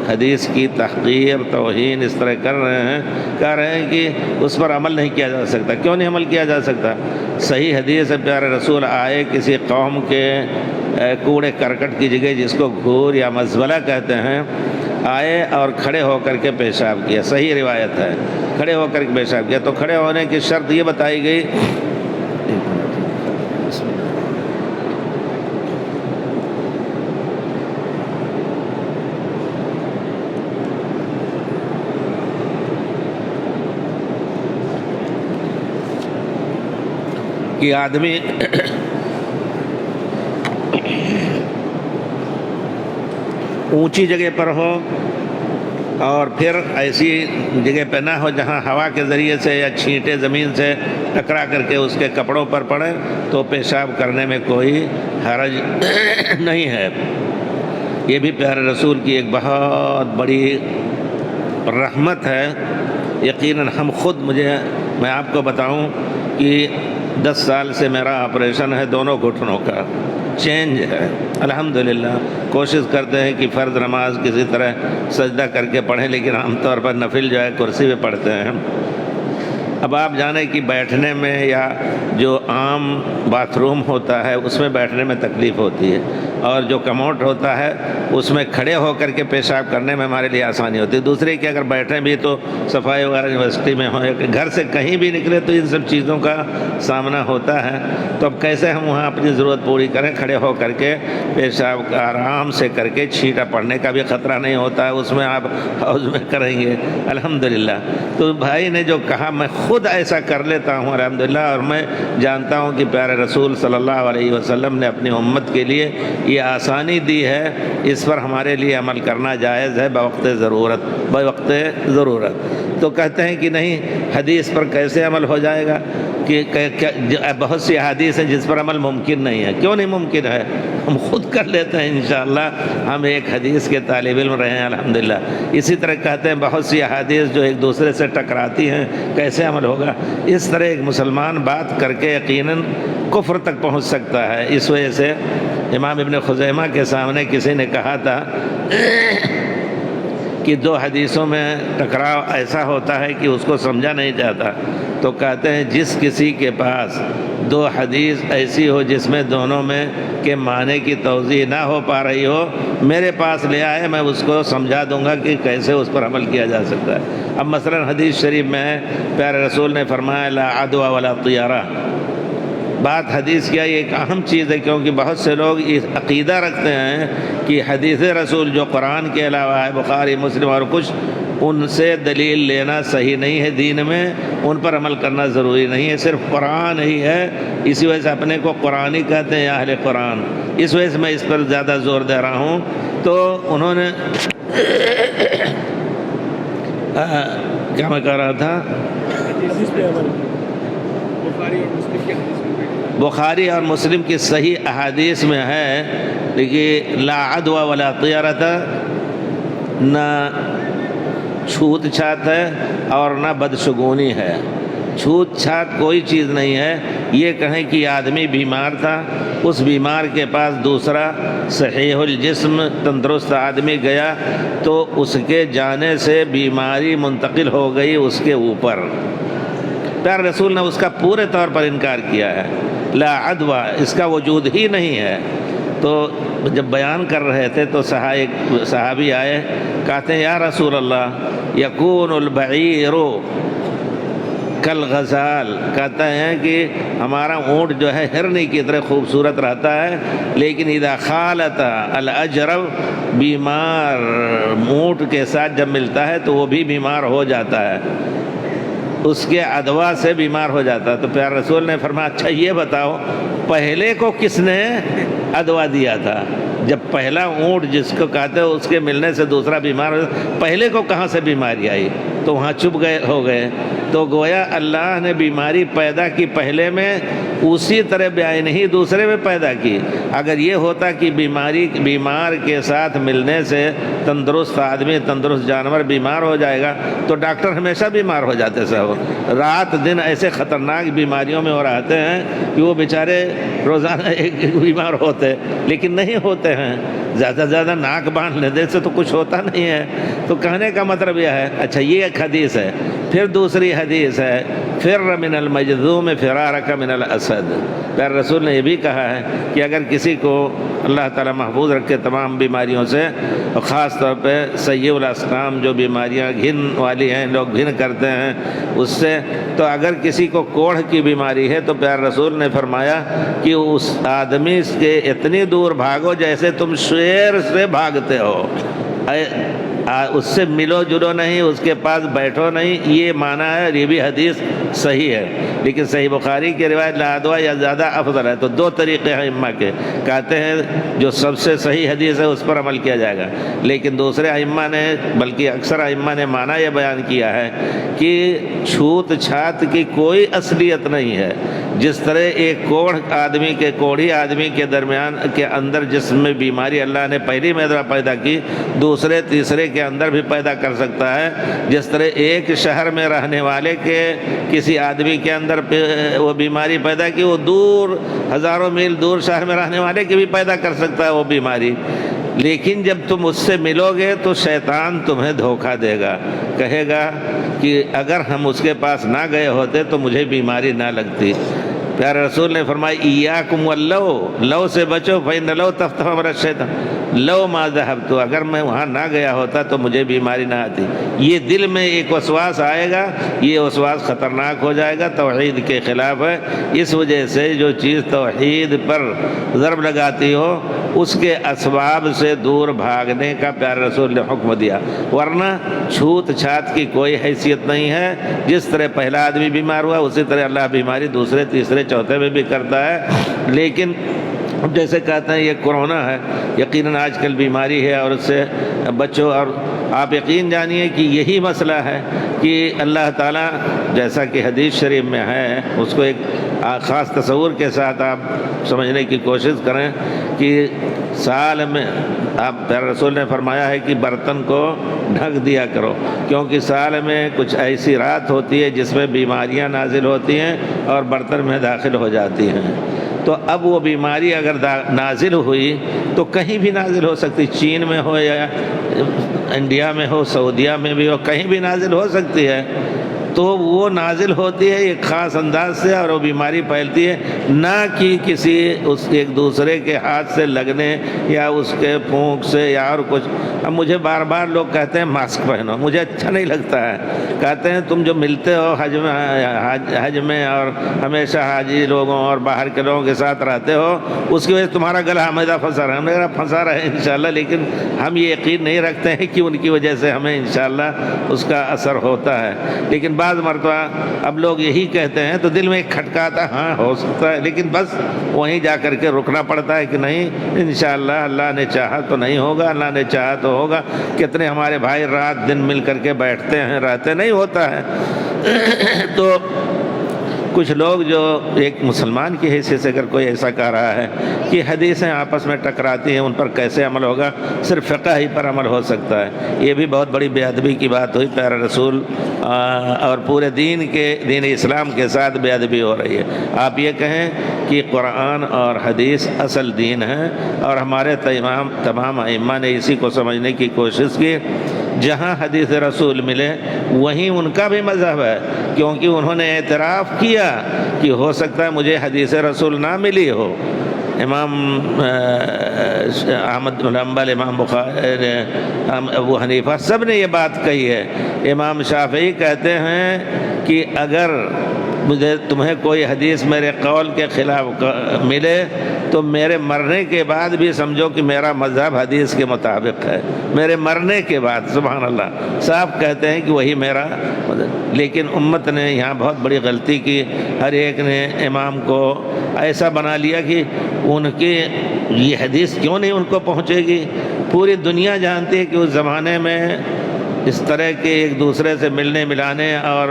حدیث کی تحقیر توہین اس طرح کر رہے ہیں کہ اس پر عمل نہیں کیا جا سکتا۔ کیوں نہیں عمل کیا جا سکتا؟ صحیح حدیث ہے، پیارے رسول آئے کسی قوم کے کوڑے کرکٹ کی جگہ جس کو گھور یا مزبلہ کہتے ہیں، آئے اور کھڑے ہو کر کے پیشاب کیا، صحیح روایت ہے، کھڑے ہو کر کے پیشاب کیا۔ تو کھڑے ہونے کی شرط یہ بتائی گئی کہ آدمی اونچی جگہ پر ہو اور پھر ایسی جگہ پہ نہ ہو جہاں ہوا کے ذریعے سے یا چھینٹے زمین سے ٹکرا کر کے اس کے کپڑوں پر پڑے، تو پیشاب کرنے میں کوئی حرج نہیں ہے۔ یہ بھی پیارے رسول کی ایک بہت بڑی رحمت ہے۔ یقیناً ہم خود میں آپ کو بتاؤں کہ 10 سال سے میرا آپریشن ہے، دونوں گھٹنوں کا چینج ہے، الحمدللہ۔ کوشش کرتے ہیں کہ فرض نماز کسی طرح سجدہ کر کے پڑھیں، لیکن عام طور پر نفل جو ہے کرسی پہ پڑھتے ہیں۔ اب آپ جانیں کہ بیٹھنے میں یا جو عام باتھ روم ہوتا ہے اس میں بیٹھنے میں تکلیف ہوتی ہے، اور جو کموڈ ہوتا ہے اس میں کھڑے ہو کر کے پیشاب کرنے میں ہمارے لیے آسانی ہوتی ہے۔ دوسری کہ اگر بیٹھیں بھی تو صفائی وغیرہ یونیورسٹی میں ہو، گھر سے کہیں بھی نکلے تو ان سب چیزوں کا سامنا ہوتا ہے، تو اب کیسے ہم وہاں اپنی ضرورت پوری کریں؟ کھڑے ہو کر کے پیشاب آرام سے کر کے، چھینٹا پڑنے کا بھی خطرہ نہیں ہوتا ہے، اس میں آپ حوض میں کریں گے الحمدللہ۔ تو بھائی نے جو کہا میں خود ایسا کر لیتا ہوں الحمدللہ، اور میں جانتا ہوں کہ پیارے رسول صلی اللہ علیہ وسلم نے اپنی امت کے لیے یہ آسانی دی ہے، اس پر ہمارے لیے عمل کرنا جائز ہے بوقت ضرورت۔ تو کہتے ہیں کہ نہیں، حدیث پر کیسے عمل ہو جائے گا؟ کہ بہت سی احادیث ہیں جس پر عمل ممکن نہیں ہے۔ کیوں نہیں ممکن ہے؟ ہم خود کر لیتے ہیں انشاءاللہ، ہم ایک حدیث کے طالب علم رہے ہیں الحمدللہ۔ اسی طرح کہتے ہیں بہت سی احادیث جو ایک دوسرے سے ٹکراتی ہیں، کیسے عمل ہوگا؟ اس طرح ایک مسلمان بات کر کے یقیناً کفر تک پہنچ سکتا ہے۔ اس وجہ سے امام ابن خزیمہ کے سامنے کسی نے کہا تھا کہ 2 حدیثوں میں ٹکراؤ ایسا ہوتا ہے کہ اس کو سمجھا نہیں جاتا، تو کہتے ہیں جس کسی کے پاس 2 حدیث ایسی ہو جس میں دونوں میں کے معنی کی توضیح نہ ہو پا رہی ہو، میرے پاس لے آئے، میں اس کو سمجھا دوں گا کہ کیسے اس پر عمل کیا جا سکتا ہے۔ اب مثلا حدیث شریف میں ہے، پیارے رسول نے فرمایا لا عدوى ولا طیارہ۔ بات حدیث کیا یہ ایک اہم چیز ہے، کیونکہ بہت سے لوگ اس عقیدہ رکھتے ہیں کہ حدیث رسول جو قرآن کے علاوہ ہے، بخاری مسلم اور کچھ، ان سے دلیل لینا صحیح نہیں ہے دین میں، ان پر عمل کرنا ضروری نہیں ہے، صرف قرآن ہی ہے۔ اسی وجہ سے اپنے کو قرآنی کہتے ہیں، اہل قرآن۔ اس وجہ سے میں اس پر زیادہ زور دے رہا ہوں۔ تو انہوں نے کیا میں کہہ رہا تھا؟ بخاری اور مسلم کی صحیح احادیث میں ہے، لیکن لا عدوى ولا طیارۃ، نہ چھوت چھات ہے اور نہ بدشگونی ہے۔ چھوت چھات کوئی چیز نہیں ہے۔ یہ کہیں کہ آدمی بیمار تھا، اس بیمار کے پاس دوسرا صحیح الجسم تندرست آدمی گیا تو اس کے جانے سے بیماری منتقل ہو گئی اس کے اوپر، پیارے رسول نے اس کا پورے طور پر انکار کیا ہے۔ لا عدوى، اس کا وجود ہی نہیں ہے۔ تو جب بیان کر رہے تھے تو صحابی آئے، کہتے ہیں یا رسول اللہ یکون البعیر کالغزال، کہتے ہیں کہ ہمارا اونٹ جو ہے ہرنی کی طرح خوبصورت رہتا ہے، لیکن اذا خالط الاجرب، بیمار اونٹ کے ساتھ جب ملتا ہے تو وہ بھی بیمار ہو جاتا ہے۔ اس کے ادوا سے بیمار ہو جاتا. تو پیارے رسول نے فرمایا اچھا یہ بتاؤ پہلے کو کس نے ادوا دیا تھا؟ جب پہلا اونٹ جس کو کہتے ہیں اس کے ملنے سے دوسرا بیمار ہو، پہلے کو کہاں سے بیماری آئی؟ تو وہاں چپ ہو گئے. تو گویا اللہ نے بیماری پیدا کی پہلے میں، اسی طرح نہیں دوسرے میں پیدا کی. اگر یہ ہوتا کہ بیمار کے ساتھ ملنے سے تندرست آدمی تندرست جانور بیمار ہو جائے گا تو ڈاکٹر ہمیشہ بیمار ہو جاتے صاحب. رات دن ایسے خطرناک بیماریوں میں اور آتے ہیں کہ وہ بیچارے روزانہ ایک بیمار ہوتے، لیکن نہیں ہوتے ہیں. زیادہ ناک باندھ لینے سے تو کچھ ہوتا نہیں ہے. تو کہنے کا مطلب یہ ہے. اچھا یہ ایک حدیث ہے. پھر دوسری حدیث ہے فر من المجذوم فرارک من الاسد. پیارے رسول نے یہ بھی کہا ہے کہ اگر کسی کو اللہ تعالیٰ محفوظ رکھے تمام بیماریوں سے، اور خاص طور پہ سیء الاسقام جو بیماریاں گھن والی ہیں، لوگ گھن کرتے ہیں اس سے، تو اگر کسی کو کوڑھ کی بیماری ہے تو پیارے رسول نے فرمایا کہ اس آدمی کے اتنی دور بھاگو جیسے تم شیر سے بھاگتے ہو. اس سے ملو جلو نہیں، اس کے پاس بیٹھو نہیں. یہ معنی ہے. یہ بھی حدیث صحیح ہے، لیکن صحیح بخاری کی روایت لا ادوا یا زیادہ افضل ہے. تو دو طریقے ہیں ائمہ کے. کہتے ہیں جو سب سے صحیح حدیث ہے اس پر عمل کیا جائے گا، لیکن دوسرے ائمہ نے بلکہ اکثر ائمہ نے معنی یہ بیان کیا ہے کہ چھوت چھات کی کوئی اصلیت نہیں ہے. جس طرح ایک کوڑھی آدمی کے درمیان کے اندر جسم میں بیماری اللہ نے پہلی مرتبہ پیدا کی، دوسرے تیسرے کے اندر بھی پیدا کر سکتا ہے. جس طرح ایک شہر میں رہنے والے کے کسی آدمی کے اندر وہ بیماری پیدا کی، وہ دور ہزاروں میل دور شہر میں رہنے والے کی بھی پیدا کر سکتا ہے وہ بیماری. لیکن جب تم اس سے ملو گے تو شیطان تمہیں دھوکہ دے گا، کہے گا کہ اگر ہم اس کے پاس نہ گئے ہوتے تو مجھے بیماری نہ لگتی. پیارے رسول نے فرمایا ایاکم واللو، لو سے بچو فإن لو تفتح امر الشیطان لو ما ذهبت، اگر میں وہاں نہ گیا ہوتا تو مجھے بیماری نہ آتی. یہ دل میں ایک وسواس آئے گا، یہ وسواس خطرناک ہو جائے گا، توحید کے خلاف ہے. اس وجہ سے جو چیز توحید پر ضرب لگاتی ہو اس کے اسباب سے دور بھاگنے کا پیارے رسول نے حکم دیا. ورنہ چھوت چھات کی کوئی حیثیت نہیں ہے. جس طرح پہلا آدمی بیمار ہوا اسی طرح اللہ بیماری دوسرے تیسرے چوتھے میں بھی کرتا ہے. لیکن جیسے کہتے ہیں یہ کرونا ہے، یقیناً آج کل بیماری ہے اور اس سے بچو. اور آپ یقین جانیے کہ یہی مسئلہ ہے کہ اللہ تعالیٰ جیسا کہ حدیث شریف میں ہے اس کو ایک خاص تصور کے ساتھ آپ سمجھنے کی کوشش کریں کہ سال میں آپ پیارے رسول نے فرمایا ہے کہ برتن کو ڈھک دیا کرو، کیونکہ سال میں کچھ ایسی رات ہوتی ہے جس میں بیماریاں نازل ہوتی ہیں اور برتن میں داخل ہو جاتی ہیں. تو اب وہ بیماری اگر نازل ہوئی تو کہیں بھی نازل ہو سکتی، چین میں ہو یا انڈیا میں ہو، سعودیہ میں بھی ہو، کہیں بھی نازل ہو سکتی ہے. تو وہ نازل ہوتی ہے ایک خاص انداز سے اور وہ بیماری پھیلتی ہے، نہ کہ کسی اس ایک دوسرے کے ہاتھ سے لگنے یا اس کے پھونک سے یا اور کچھ. اب مجھے بار بار لوگ کہتے ہیں ماسک پہنو، مجھے اچھا نہیں لگتا ہے. کہتے ہیں تم جو ملتے ہو حج میں اور ہمیشہ حاجی لوگوں اور باہر کے لوگوں کے ساتھ رہتے ہو، اس کی وجہ سے تمہارا گلا ہمیشہ پھنسا رہا ہے. میرا پھنسا رہا ہے انشاءاللہ، لیکن ہم یہ یقین نہیں رکھتے ہیں کہ ان کی وجہ سے ہمیں انشاءاللہ اس کا اثر ہوتا ہے. لیکن بعض مرتبہ اب لوگ یہی کہتے ہیں تو دل میں ایک کھٹکاتا ہاں ہو سکتا ہے، لیکن بس وہیں جا کر کے رکنا پڑتا ہے کہ نہیں انشاءاللہ اللہ نے چاہا تو نہیں ہوگا، اللہ نے چاہا تو ہوگا. کتنے ہمارے بھائی رات دن مل کر کے بیٹھتے ہیں، رہتے نہیں ہوتا ہے. تو کچھ لوگ جو ایک مسلمان کی حیثیت سے اگر کوئی ایسا کہہ رہا ہے کہ حدیثیں آپس میں ٹکراتی ہیں ان پر کیسے عمل ہوگا، صرف فقہ ہی پر عمل ہو سکتا ہے، یہ بھی بہت بڑی بے ادبی کی بات ہوئی. پیارے رسول اور پورے دین اسلام کے ساتھ بے ادبی ہو رہی ہے. آپ یہ کہیں کہ قرآن اور حدیث اصل دین ہے اور ہمارے تمام ائمہ نے اسی کو سمجھنے کی کوشش کی. جہاں حدیث رسول ملے وہیں ان کا بھی مذہب ہے، کیونکہ انہوں نے اعتراف کیا کہ ہو سکتا ہے مجھے حدیث رسول نہ ملی ہو. امام احمد بن حنبل، امام بخاری، ابو حنیفہ سب نے یہ بات کہی ہے. امام شافعی کہتے ہیں کہ اگر مجھے تمہیں کوئی حدیث میرے قول کے خلاف ملے تو میرے مرنے کے بعد بھی سمجھو کہ میرا مذہب حدیث کے مطابق ہے، میرے مرنے کے بعد۔ سبحان اللہ، صاحب کہتے ہیں کہ وہی میرا مذہب۔ لیکن امت نے یہاں بہت بڑی غلطی کی، ہر ایک نے امام کو ایسا بنا لیا کہ ان کی یہ حدیث کیوں نہیں ان کو پہنچے گی۔ پوری دنیا جانتی ہے کہ اس زمانے میں اس طرح کے ایک دوسرے سے ملنے ملانے اور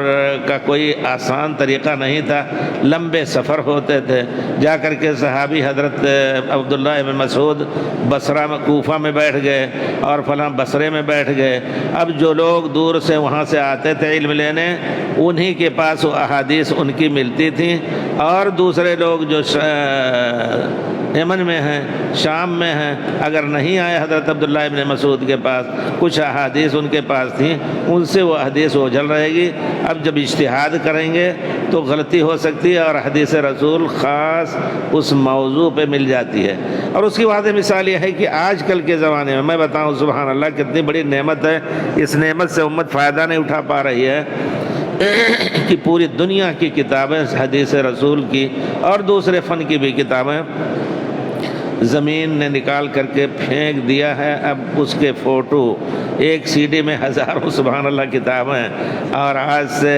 کا کوئی آسان طریقہ نہیں تھا، لمبے سفر ہوتے تھے۔ جا کر کے صحابی حضرت عبداللہ ابن مسعود بصرہ میں، کوفہ میں بیٹھ گئے اور فلاں بصرے میں بیٹھ گئے۔ اب جو لوگ دور سے وہاں سے آتے تھے علم لینے، انہی کے پاس وہ احادیث ان کی ملتی تھیں، اور دوسرے لوگ جو یمن میں ہیں، شام میں ہیں، اگر نہیں آئے حضرت عبداللہ ابن مسعود کے پاس، کچھ احادیث ان کے پاس تھیں، ان سے وہ حدیث اوجھل رہے گی۔ اب جب اجتہاد کریں گے تو غلطی ہو سکتی ہے، اور حدیث رسول خاص اس موضوع پہ مل جاتی ہے۔ اور اس کی واضح مثال یہ ہے کہ آج کل کے زمانے میں بتاؤں سبحان اللہ کتنی بڑی نعمت ہے، اس نعمت سے امت فائدہ نہیں اٹھا پا رہی ہے کہ پوری دنیا کی کتابیں حدیث رسول کی اور دوسرے فن کی بھی کتابیں زمین نے نکال کر کے پھینک دیا ہے۔ اب اس کے فوٹو ایک سی ڈی میں ہزاروں سبحان اللہ کتابیں، اور آج سے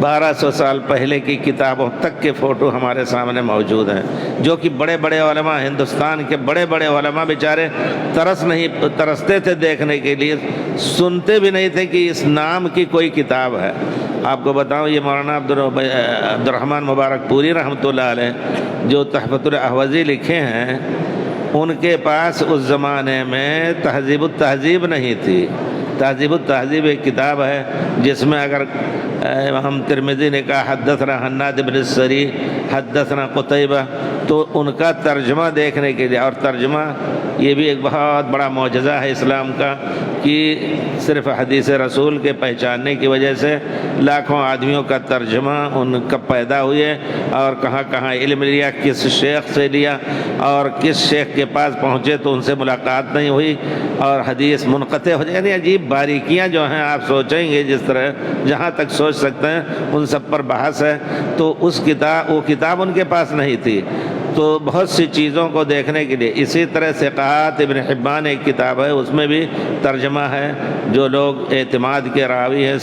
1200 سال پہلے کی کتابوں تک کے فوٹو ہمارے سامنے موجود ہیں، جو کہ بڑے بڑے علماء، ہندوستان کے بڑے بڑے علماء بیچارے ترستے تھے دیکھنے کے لیے، سنتے بھی نہیں تھے کہ اس نام کی کوئی کتاب ہے۔ آپ کو بتاؤں یہ مولانا عبدالرحمن مبارک پوری رحمۃ اللہ علیہ جو تحفۃ الاحوذی لکھے ہیں، ان کے پاس اس زمانے میں تہذیب التہذیب نہیں تھی۔ تہذیب التہذیب ایک کتاب ہے جس میں اگر ہم ترمذی نے کہا حدثنا حناد بن السری حدثنا قتیبہ، تو ان کا ترجمہ دیکھنے کے لیے، اور ترجمہ یہ بھی ایک بہت بڑا معجزہ ہے اسلام کا کہ صرف حدیث رسول کے پہچاننے کی وجہ سے لاکھوں آدمیوں کا ترجمہ ان کا پیدا ہوئے، اور کہاں کہاں علم لیا، کس شیخ سے لیا اور کس شیخ کے پاس پہنچے تو ان سے ملاقات نہیں ہوئی، اور حدیث منقطع ہو جائے۔ یعنی عجیب باریکیاں جو ہیں، آپ سوچیں گے جس طرح جہاں تک سوچ سکتے ہیں ان سب پر بحث ہے۔ تو وہ کتاب ان کے پاس نہیں تھی، تو بہت سی چیزوں کو دیکھنے کے لیے۔ اسی طرح ثقات ابن حبان ایک کتاب ہے، اس میں بھی ترجمہ ہے۔ جو لوگ اعتماد کے راوی ہیں،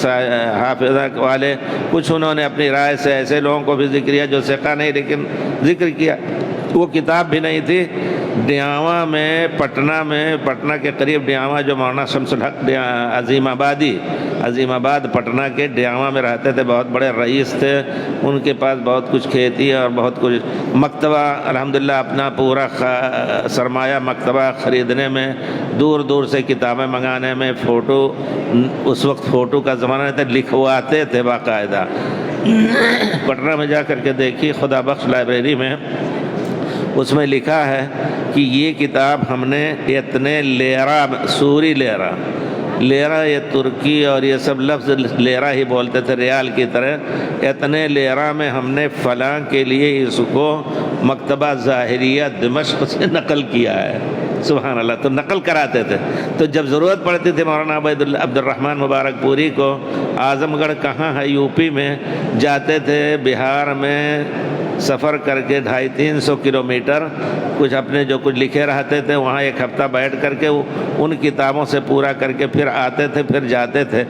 حافظہ والے، کچھ انہوں نے اپنی رائے سے ایسے لوگوں کو بھی ذکر کیا جو ثقہ نہیں لیکن ذکر کیا، وہ کتاب بھی نہیں تھی۔ ڈیاواں میں، پٹنہ کے قریب ڈیاواں، جو مولانا شمس الحق عظیم آباد پٹنہ کے ڈیاواں میں رہتے تھے، بہت بڑے رئیس تھے، ان کے پاس بہت کچھ کھیتی اور بہت کچھ مکتبہ، الحمدللہ اپنا پورا سرمایہ مکتبہ خریدنے میں، دور دور سے کتابیں منگانے میں، فوٹو، اس وقت فوٹو کا زمانہ نہیں تھا، لکھواتے تھے باقاعدہ۔ پٹنہ میں جا کر کے دیکھی خدا بخش لائبریری میں، اس میں لکھا ہے کہ یہ کتاب ہم نے اتنے لیرہ، سوری لیرہ یہ ترکی اور یہ سب لفظ لیرہ ہی بولتے تھے ریال کی طرح، اتنے لیرہ میں ہم نے فلاں کے لیے اس کو مکتبہ ظاہریہ دمشق سے نقل کیا ہے۔ سبحان اللہ، تو نقل کراتے تھے۔ تو جب ضرورت پڑتی تھی مولانا عبدالرحمن مبارک پوری کو، اعظم گڑھ کہاں ہے یو پی میں، جاتے تھے بہار میں سفر کر کے 250-300 کلومیٹر، کچھ اپنے جو کچھ لکھے رہتے تھے وہاں ایک ہفتہ بیٹھ کر کے ان کتابوں سے پورا کر کے پھر آتے تھے، پھر جاتے تھے۔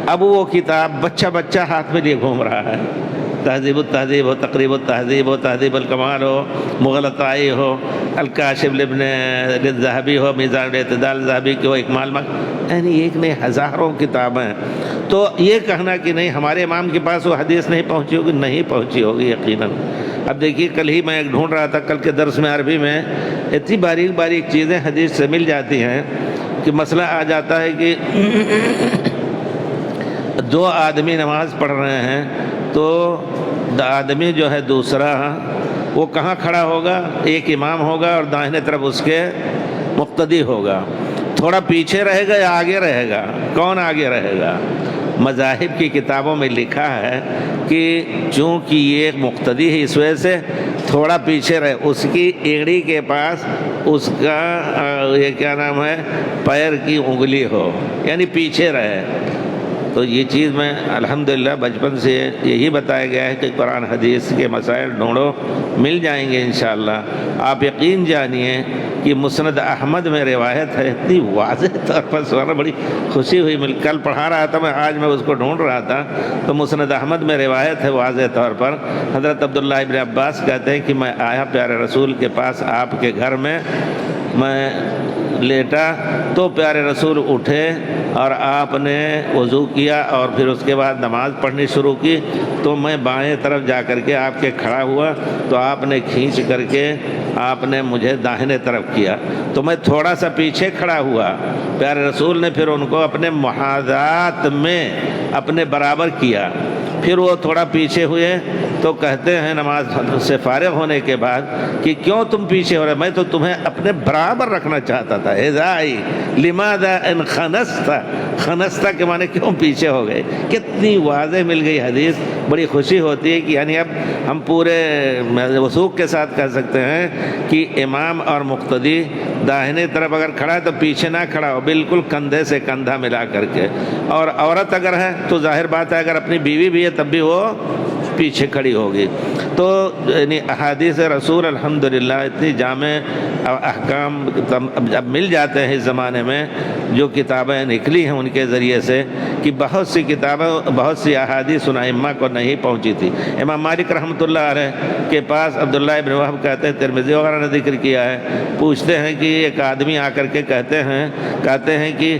اب وہ کتاب بچہ ہاتھ میں لیے گھوم رہا ہے، تہذیب التہذیب ہو، تقریب التہذیب ہو، تہذیب الکمال ہو، مغلطائی ہو، الکاشف لابن الذہبی ہو، میزان الاعتدال ذہبی کی ہو، اکمال یعنی ایک نہیں ہزاروں کتابیں۔ تو یہ کہنا کہ نہیں ہمارے امام کے پاس وہ حدیث نہیں پہنچی ہوگی، نہیں پہنچی ہوگی یقیناً۔ اب دیکھیے کل ہی میں ایک ڈھونڈ رہا تھا، کل کے درس میں عربی میں اتنی باریک چیزیں حدیث سے مل جاتی ہیں کہ مسئلہ آ جاتا ہے کہ دو آدمی نماز پڑھ رہے ہیں تو آدمی جو ہے دوسرا وہ کہاں کھڑا ہوگا؟ ایک امام ہوگا اور داہنے طرف اس کے مقتدی ہوگا، تھوڑا پیچھے رہے گا یا آگے رہے گا؟ کون آگے رہے گا؟ مذاہب کی کتابوں میں لکھا ہے کہ چونکہ یہ ایک مقتدی ہے اس وجہ سے تھوڑا پیچھے رہے، اس کی ایڑی کے پاس اس کا یہ کیا نام ہے پیر کی انگلی ہو، یعنی پیچھے رہے۔ تو تو یہ چیز میں الحمدللہ بچپن سے یہی بتایا گیا ہے کہ قرآن حدیث کے مسائل ڈھونڈو، مل جائیں گے انشاءاللہ۔ آپ یقین جانیے کہ مسند احمد میں روایت ہے، اتنی واضح طور پر سنا، بڑی خوشی ہوئی، میں کل پڑھا رہا تھا، میں آج میں اس کو ڈھونڈ رہا تھا، تو مسند احمد میں روایت ہے واضح طور پر، حضرت عبداللہ ابن عباس کہتے ہیں کہ میں آیا پیارے رسول کے پاس آپ کے گھر میں لیٹا تو پیارے رسول اٹھے اور آپ نے وضو کیا اور پھر اس کے بعد نماز پڑھنی شروع کی، تو میں بائیں طرف جا کر کے آپ کے کھڑا ہوا تو آپ نے کھینچ کر کے آپ نے مجھے داہنے طرف کیا، تو میں تھوڑا سا پیچھے کھڑا ہوا، پیارے رسول نے پھر ان کو اپنے محاذات میں اپنے برابر کیا، پھر وہ تھوڑا پیچھے ہوئے تو کہتے ہیں نماز سے فارغ ہونے کے بعد کہ کیوں تم پیچھے ہو رہے، میں تو تمہیں اپنے برابر رکھنا چاہتا تھا، اذائی لماذا ان خنست، خنست کے معنی کیوں پیچھے ہو گئے۔ کتنی واضح مل گئی حدیث، بڑی خوشی ہوتی ہے کہ یعنی اب ہم پورے وثوق کے ساتھ کہہ سکتے ہیں کہ امام اور مقتدی داہنے طرف اگر کھڑا ہے تو پیچھے نہ کھڑا ہو، بالکل کندھے سے کندھا ملا کر کے، اور عورت اگر ہے تو ظاہر بات ہے اگر اپنی بیوی بھی ہے تب بھی وہ پیچھے کھڑی ہوگی۔ تو یعنی احادیث رسول الحمدللہ اتنی جامع احکام اب مل جاتے ہیں اس زمانے میں، جو کتابیں نکلی ہیں ان کے ذریعے سے، کہ بہت سی کتابیں، بہت سی احادیث ان ائمہ کو نہیں پہنچی تھی۔ امام مالک رحمۃ اللہ علیہ کے پاس عبداللہ ابن وہب کہتے ہیں، ترمذی وغیرہ نے ذکر کیا ہے، پوچھتے ہیں کہ ایک آدمی آ کر کے کہتے ہیں کہ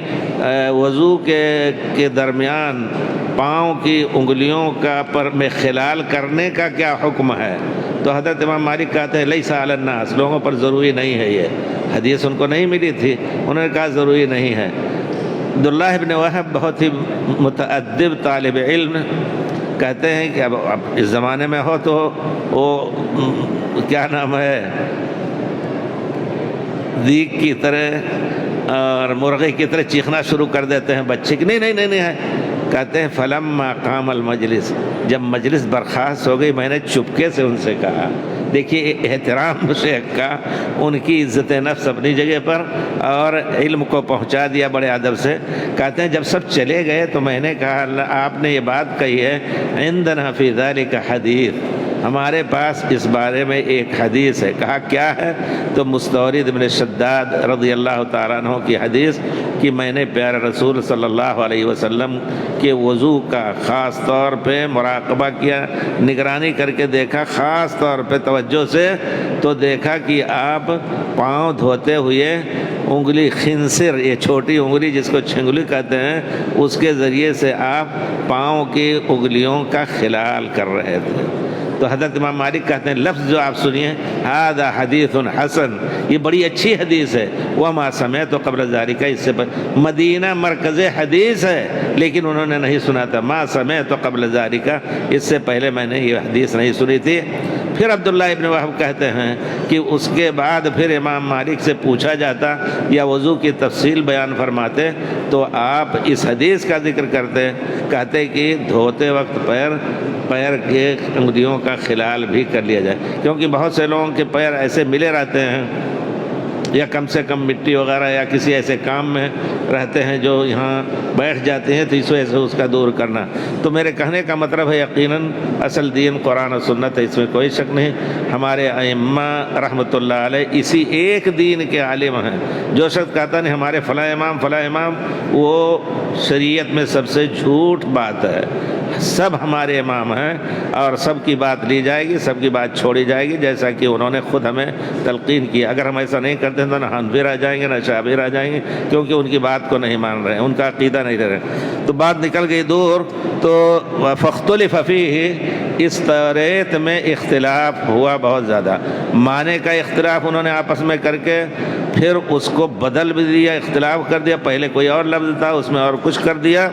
وضو کے درمیان پاؤں کی انگلیوں کا پر میں خلال کرنے کا کیا حکم ہے؟ تو حضرت امام مالک کہتے ہیں لیس علی الناس، لوگوں پر ضروری نہیں ہے، یہ حدیث ان کو نہیں ملی تھی، انہوں نے کہا ضروری نہیں ہے۔ عبداللہ ابن وہب بہت ہی متأدب طالب علم، کہتے ہیں کہ اب اس زمانے میں ہو تو وہ کیا نام ہے، دیگ کی طرح اور مرغے کی طرح چیخنا شروع کر دیتے ہیں بچے کہ نہیں ہے، کہتے ہیں فلما قام المجلس، جب مجلس برخاست ہو گئی میں نے چپکے سے ان سے کہا، دیکھیے احترام شیخ کا، ان کی عزت نفس اپنی جگہ پر اور علم کو پہنچا دیا بڑے ادب سے، کہتے ہیں جب سب چلے گئے تو میں نے کہا اللہ آپ نے یہ بات کہی ہے، عندنا فی ذلک حدیث، ہمارے پاس اس بارے میں ایک حدیث ہے۔ کہا کیا ہے؟ تو مستورد بن شداد رضی اللہ تعالیٰ عنہ کی حدیث کہ میں نے پیارے رسول صلی اللہ علیہ وسلم کے وضو کا خاص طور پہ مراقبہ کیا، نگرانی کر کے دیکھا خاص طور پہ توجہ سے، تو دیکھا کہ آپ پاؤں دھوتے ہوئے انگلی خنصر، یہ چھوٹی انگلی جس کو چھنگلی کہتے ہیں، اس کے ذریعے سے آپ پاؤں کی انگلیوں کا خلال کر رہے تھے۔ تو حضرت امام مالک کہتے ہیں لفظ جو آپ سنیے، ھذا حدیث حسن، یہ بڑی اچھی حدیث ہے، وما سمعت قبل ذلک، اس سے مدینہ مرکز حدیث ہے لیکن انہوں نے نہیں سنا تھا، ما سمعت قبل ذلک، اس سے پہلے میں نے یہ حدیث نہیں سنی تھی۔ پھر عبداللہ ابن وہب کہتے ہیں کہ اس کے بعد پھر امام مالک سے پوچھا جاتا یا وضو کی تفصیل بیان فرماتے تو آپ اس حدیث کا ذکر کرتے، کہتے کہ دھوتے وقت پیر کے انگلیوں کا خلال بھی کر لیا جائے، کیونکہ بہت سے لوگوں کے پیر ایسے ملے رہتے ہیں یا کم سے کم مٹی وغیرہ یا کسی ایسے کام میں رہتے ہیں جو یہاں بیٹھ جاتے ہیں، تو اس وجہ سے اس کا دور کرنا۔ تو میرے کہنے کا مطلب ہے یقیناً اصل دین قرآن و سنت ہے، اس میں کوئی شک نہیں۔ ہمارے ائمہ رحمۃ اللہ علیہ اسی ایک دین کے عالم ہیں۔ جو شخص کہتا نہیں ہمارے فلاں امام، وہ شریعت میں سب سے جھوٹ بات ہے۔ سب ہمارے امام ہیں اور سب کی بات لی جائے گی، سب کی بات چھوڑی جائے گی، جیسا کہ انہوں نے خود ہمیں تلقین کی۔ اگر ہم ایسا نہیں کرتے تو نہ حنفی رہ جائیں گے نہ شافعی رہ جائیں گے، کیونکہ ان کی بات کو نہیں مان رہے ہیں، ان کا عقیدہ نہیں رہے۔ تو بات نکل گئی دور، تو فاختلف فیہ، اس توریت میں اختلاف ہوا بہت زیادہ، معنی کا اختلاف انہوں نے آپس میں کر کے پھر اس کو بدل بھی دیا، اختلاف کر دیا، پہلے کوئی اور لفظ تھا اس میں اور کچھ کر دیا۔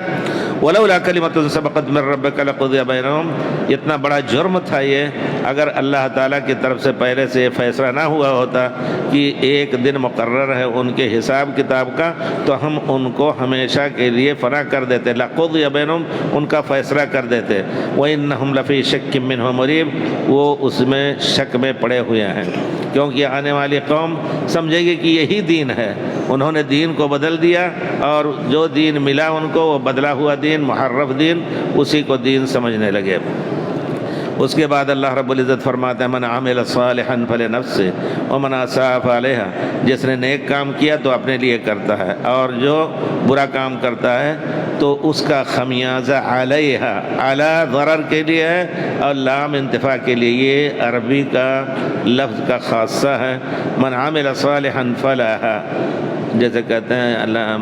ولولا کلمۃ سبقت من ربک لقضی بینہم، اتنا بڑا جرم تھا یہ اگر اللہ تعالیٰ کی طرف سے پہلے سے یہ فیصلہ نہ ہوا ہوتا کہ ایک دن مقرر ہے ان کے حساب کتاب کا، تو ہم ان کو ہمیشہ کے لیے فنا کر دیتے، لقضی بینہم، ان کا فیصلہ کر دیتے۔ وَإِنَّهُمْ لَفِي شَكٍّ مِّنْهُ مُرِيبٍ، وہ اس میں شک میں پڑے ہوئے ہیں کیونکہ آنے والی قوم سمجھے گی کہ یہی دین ہے، انہوں نے دین کو بدل دیا، اور جو دین ملا ان کو وہ بدلا ہوا دین، محرف دین، اسی کو دین سمجھنے لگے۔ اس کے بعد اللہ رب العزت فرماتا ہے من عمل صالحا فلنفسہ ومن اساء فعلیہا، جس نے نیک کام کیا تو اپنے لیے کرتا ہے، اور جو برا کام کرتا ہے تو اس کا خمیازہ علیہا، علی ضرر کے لیے ہے اور لام انتفاع کے لیے، یہ عربی کا لفظ کا خاصہ ہے۔ من عمل صالحا فلہا، جیسے کہتے ہیں اللہ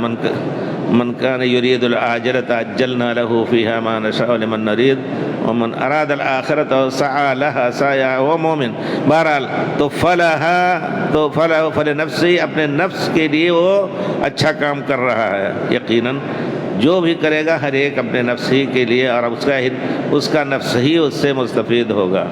من کان یرید العاجلۃ عجلنا له فیہا ما نشاء لمن نرید ومن اراد الآخرۃ وسعى لها سعیہا وہ مومن۔ بہرحال تو فلہ فلنفسہ، اپنے نفس کے لیے وہ اچھا کام کر رہا ہے۔ یقیناً جو بھی کرے گا ہر ایک اپنے نفس ہی کے لیے، اور اس کا نفس ہی اس سے مستفید ہوگا،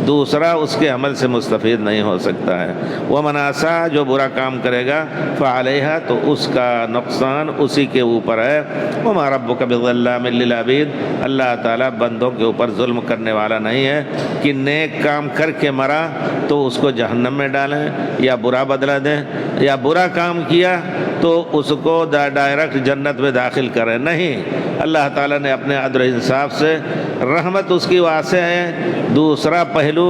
دوسرا اس کے عمل سے مستفید نہیں ہو سکتا ہے۔ ومن اساء، جو برا کام کرے گا، فعلیہا، تو اس کا نقصان اسی کے اوپر ہے۔ وما ربک بظلام للعبید، اللہ تعالیٰ بندوں کے اوپر ظلم کرنے والا نہیں ہے کہ نیک کام کر کے مرا تو اس کو جہنم میں ڈالیں یا برا بدلہ دیں، یا برا کام کیا تو اس کو ڈائریکٹ جنت میں داخل کریں، نہیں۔ اللہ تعالیٰ نے اپنے عدل و انصاف سے، رحمت اس کی واسع ہے۔ دوسرا پہلو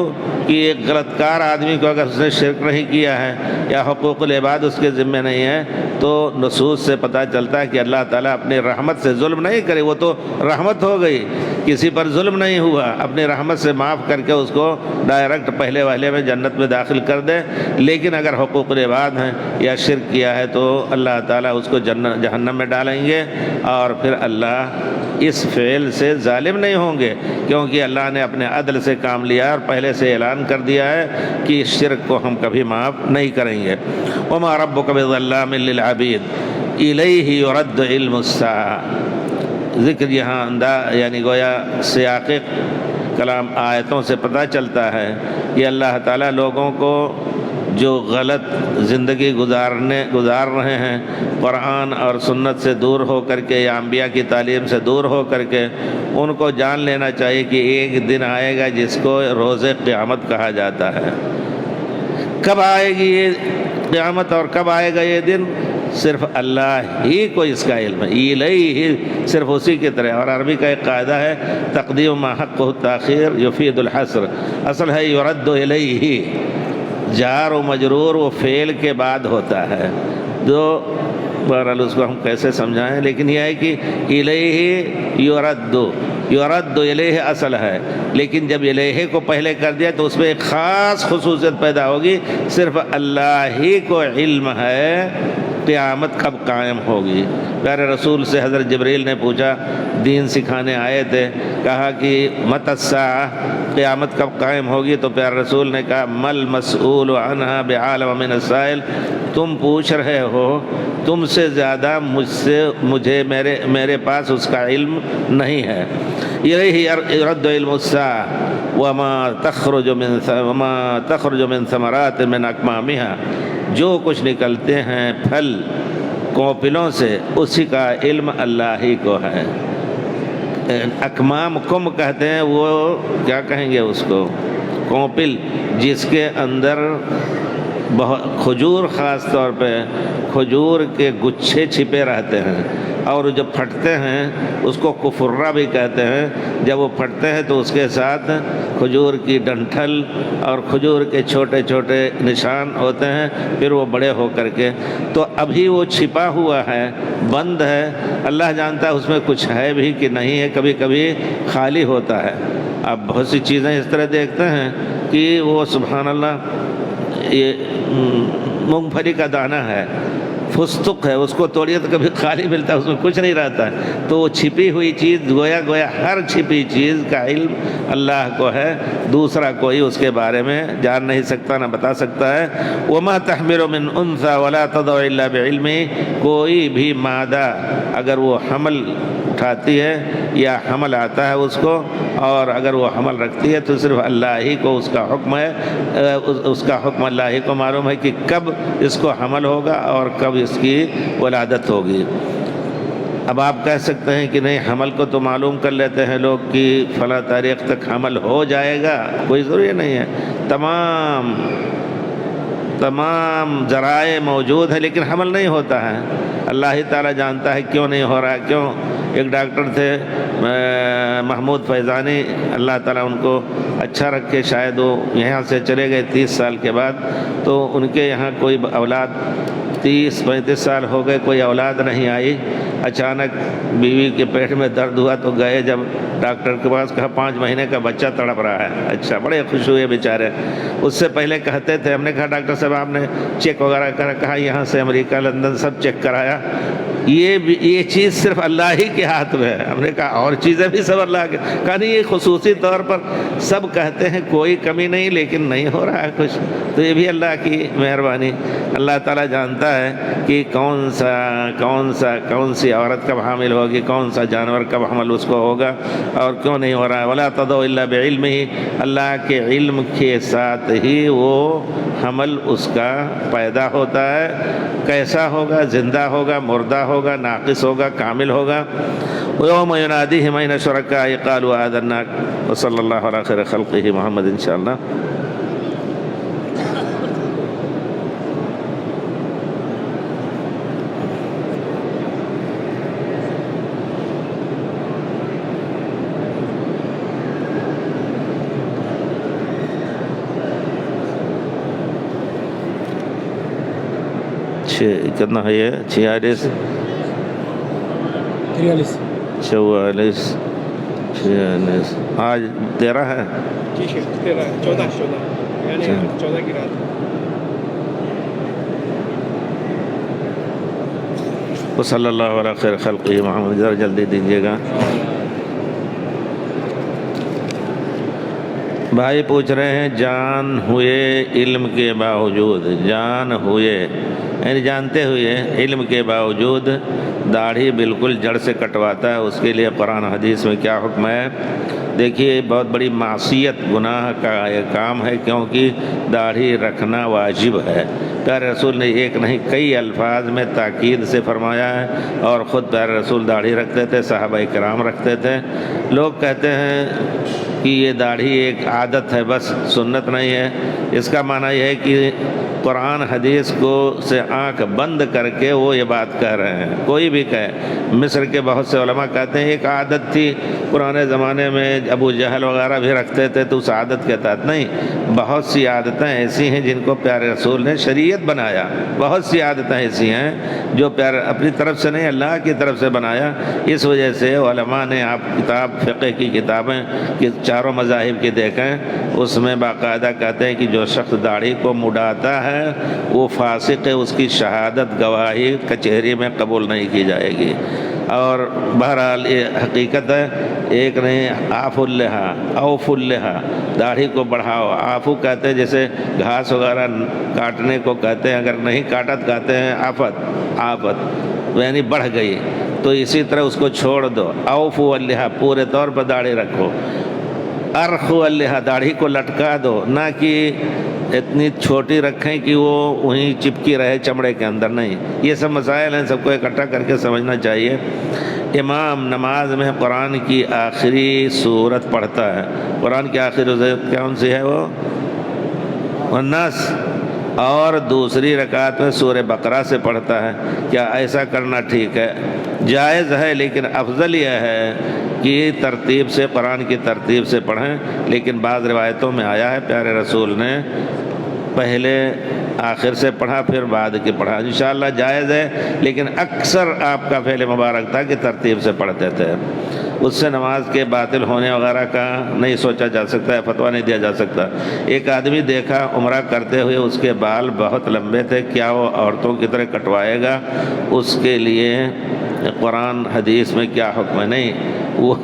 کہ ایک غلط کار آدمی کو اگر اس نے شرک نہیں کیا ہے یا حقوق العباد اس کے ذمہ نہیں ہے تو نصوص سے پتہ چلتا ہے کہ اللہ تعالیٰ اپنی رحمت سے ظلم نہیں کرے، وہ تو رحمت ہو گئی، کسی پر ظلم نہیں ہوا، اپنی رحمت سے معاف کر کے اس کو ڈائریکٹ پہلے والے میں جنت میں داخل کر دے۔ لیکن اگر حقوق العباد ہیں یا شرک کیا ہے تو اللہ تعالیٰ اس کو جہنم میں ڈالیں گے، اور پھر اللہ اس فعل سے ظالم نہیں ہوں گے، کیونکہ اللہ نے اپنے عدل سے کام لیا اور پہلے سے اعلان کر دیا ہے کہ اس شرک کو ہم کبھی معاف نہیں کریں گے۔ وما ربک بظلام للعبید الیہ یرد علم الساعہ، ذکر یہاں یعنی گویا سیاق کلام آیتوں سے پتہ چلتا ہے کہ اللہ تعالیٰ لوگوں کو جو غلط زندگی گزار رہے ہیں قرآن اور سنت سے دور ہو کر کے یا انبیاء کی تعلیم سے دور ہو کر کے، ان کو جان لینا چاہیے کہ ایک دن آئے گا جس کو روز قیامت کہا جاتا ہے۔ کب آئے گی یہ قیامت اور کب آئے گا یہ دن، صرف اللہ ہی کو اس کا علم ہے، الیہ، صرف اسی کی طرح۔ اور عربی کا ایک قاعدہ ہے تقدیم ما حقہ التاخیر یفید الحصر، اصل ہے یرد الیہ، جار و مجرور وہ فعل کے بعد ہوتا ہے، جو بہرحال اس کو ہم کیسے سمجھائیں، لیکن یہ ہے کہ الیہ یرد الیہ اصل ہے، لیکن جب الیہ کو پہلے کر دیا تو اس میں ایک خاص خصوصیت پیدا ہوگی، صرف اللہ ہی کو علم ہے قیامت کب قائم ہوگی۔ پیارے رسول سے حضرت جبریل نے پوچھا، دین سکھانے آئے تھے، کہا کہ متی الساعہ، قیامت کب قائم ہوگی، تو پیارے رسول نے کہا مل مسئول عنہا بعالم من السائل، تم پوچھ رہے ہو، تم سے زیادہ مجھے میرے پاس اس کا علم نہیں ہے۔ الیہ یرد علم الساعہ وما تخرج من ثمرات من اکمامها، جو کچھ نکلتے ہیں پھل کوپلوں سے اسی کا علم اللہ ہی کو ہے۔ اکمام کم کہتے ہیں، وہ کیا کہیں گے اس کو، کوپل جس کے اندر کھجور، خاص طور پہ کھجور کے گچھے چھپے رہتے ہیں، اور جب پھٹتے ہیں اس کو کفرہ بھی کہتے ہیں، جب وہ پھٹتے ہیں تو اس کے ساتھ کھجور کی ڈنٹھل اور کھجور کے چھوٹے چھوٹے نشان ہوتے ہیں، پھر وہ بڑے ہو کر کے، تو ابھی وہ چھپا ہوا ہے، بند ہے، اللہ جانتا ہے اس میں کچھ ہے بھی کہ نہیں ہے، کبھی کبھی خالی ہوتا ہے۔ آپ بہت سی چیزیں اس طرح دیکھتے ہیں کہ وہ سبحان اللہ، یہ مونگ پھلی کا دانہ ہے، فستق ہے، اس کو توڑیے تو کبھی خالی ملتا ہے، اس میں کچھ نہیں رہتا ہے، تو وہ چھپی ہوئی چیز، گویا ہر چھپی چیز کا علم اللہ کو ہے، دوسرا کوئی اس کے بارے میں جان نہیں سکتا، نہ بتا سکتا ہے۔ وما تحمل من انثى ولا تضع الا بعلمه، کوئی بھی مادہ اگر وہ حمل اٹھاتی ہے یا حمل آتا ہے اس کو، اور اگر وہ حمل رکھتی ہے تو صرف اللہ ہی کو اس کا حکم ہے، اس کا حکم اللہ ہی کو معلوم ہے کہ کب اس کو حمل ہوگا اور کب اس کی ولادت ہوگی۔ اب آپ کہہ سکتے ہیں کہ نہیں، حمل کو تو معلوم کر لیتے ہیں لوگ کہ فلاں تاریخ تک حمل ہو جائے گا، کوئی ضروری نہیں ہے، تمام تمام ذرائع موجود ہیں لیکن حمل نہیں ہوتا ہے. اللہ ہی تعالیٰ جانتا ہے کیوں نہیں ہو رہا. کیوں؟ ایک ڈاکٹر تھے محمود فیضانی، اللہ تعالیٰ ان کو اچھا رکھے، شاید وہ یہاں سے چلے گئے 30 سال کے بعد، تو ان کے یہاں کوئی اولاد 30-35 سال ہو گئے، کوئی اولاد نہیں آئی. اچانک بیوی کے پیٹ میں درد ہوا تو گئے جب ڈاکٹر کے پاس، کہا 5 مہینے کا بچہ تڑپ رہا ہے. اچھا، بڑے خوش ہوئے بیچارے. اس سے پہلے کہتے تھے، ہم نے کہا ڈاکٹر صاحب آپ نے چیک وغیرہ کرا؟ کہا یہاں سے امریکہ لندن سب چیک کرایا، یہ چیز صرف اللہ ہی کے ہاتھ میں ہے. ہم نے کہا اور چیزیں بھی سب اللہ کے. کہا نہیں، یہ خصوصی طور پر سب کہتے ہیں کوئی کمی نہیں لیکن نہیں ہو رہا ہے کچھ، تو یہ بھی اللہ کی مہربانی. اللہ تعالیٰ جانتا ہے کہ کون سی عورت کب حامل ہوگی، کون سا جانور کب حمل اس کو ہوگا اور کیوں نہیں ہو رہا ہے. وَلَا تَضَعُ إِلَّا بِعِلْمِهِ، اللہ کے علم کے ساتھ ہی وہ حمل اس کا پیدا ہوتا ہے. کیسا ہوگا؟ زندہ ہوگا، مردہ ہوگا، ناقص ہوگا، کامل ہوگا. وَيَوْمَ يُنَادِيهِمْ أَيْنَ شُرَكَائِي قَالُوا آذَنَّاكَ. وصلی اللہ علیہ خیر خلقہ محمد. انشاءاللہ کتنا ہے یہ؟ 46 44 46. آج 13 ہے. 14 یعنی 14 کی رات. صلی اللہ علیہ خیر خلقہ محمد. ذرا جلدی دیجیے گا. بھائی پوچھ رہے ہیں، جان ہوئے علم کے باوجود، جان ہوئے یعنی جانتے ہوئے علم کے باوجود داڑھی بالکل جڑ سے کٹواتا ہے، اس کے لیے قرآن حدیث میں کیا حکم ہے؟ دیکھیے، بہت بڑی معصیت، گناہ کا یہ کام ہے، کیونکہ داڑھی رکھنا واجب ہے. پیارے رسول نے ایک نہیں کئی الفاظ میں تاکید سے فرمایا ہے، اور خود پیارے رسول داڑھی رکھتے تھے، صحابہ کرام رکھتے تھے. لوگ کہتے ہیں کہ یہ داڑھی ایک عادت ہے، بس سنت نہیں ہے. اس کا معنی یہ ہے کہ قرآن حدیث کو سے آنکھ بند کر کے وہ یہ بات کہہ رہے ہیں. کوئی بھی کہے، مصر کے بہت سے علماء کہتے ہیں ایک عادت تھی پرانے زمانے میں، ابو جہل وغیرہ بھی رکھتے تھے، تو اس عادت کے تحت نہیں. بہت سی عادتیں ایسی ہیں جن کو پیارے رسول نے شریعت بنایا. بہت سی عادتیں ایسی ہیں جو پیارے اپنی طرف سے نہیں، اللہ کی طرف سے بنایا. اس وجہ سے علماء نے، آپ کتاب فقہ کی کتابیں کہ چاروں مذاہب کی دیکھیں، اس میں باقاعدہ کہتے ہیں کہ جو شخص داڑھی کو مڈاتا ہے وہ فاسق ہے، اس کی شہادت گواہی کچہری میں قبول نہیں کی جائے گی. اور بہرحال یہ حقیقت ہے. ایک نہیں، آف اللحا، اوف اللحا، داڑھی کو بڑھاؤ. آفو کہتے ہیں جیسے گھاس وغیرہ کاٹنے کو کہتے ہیں، اگر نہیں کاٹت کہتے ہیں آفت یعنی بڑھ گئی. تو اسی طرح اس کو چھوڑ دو. اوفو اللحا، پورے طور پر داڑھی رکھو. ارخو اللحا، داڑھی کو لٹکا دو، نہ کہ اتنی چھوٹی رکھیں کہ وہ وہیں چپکی رہے چمڑے کے اندر. نہیں، یہ سب مسائل ہیں، سب کو اکٹھا کر کے سمجھنا چاہیے. امام نماز میں قرآن کی آخری سورت پڑھتا ہے. قرآن کی آخری سورت کون سی ہے؟ وہ الناس. اور دوسری رکعت میں سورہ بقرہ سے پڑھتا ہے. کیا ایسا کرنا ٹھیک ہے؟ جائز ہے، لیکن افضل یہ ہے کہ ترتیب سے، قرآن کی ترتیب سے پڑھیں. لیکن بعض روایتوں میں آیا ہے پیارے رسول نے پہلے آخر سے پڑھا پھر بعد کی پڑھا. انشاءاللہ جائز ہے، لیکن اکثر آپ کا فعل مبارک تھا کہ ترتیب سے پڑھتے تھے. اس سے نماز کے باطل ہونے وغیرہ کا نہیں سوچا جا سکتا ہے، فتویٰ نہیں دیا جا سکتا. ایک آدمی دیکھا عمرہ کرتے ہوئے اس کے بال بہت لمبے تھے، کیا وہ عورتوں کی طرح کٹوائے گا؟ اس کے لیے قرآن حدیث میں کیا حکم ہے؟ نہیں، وہ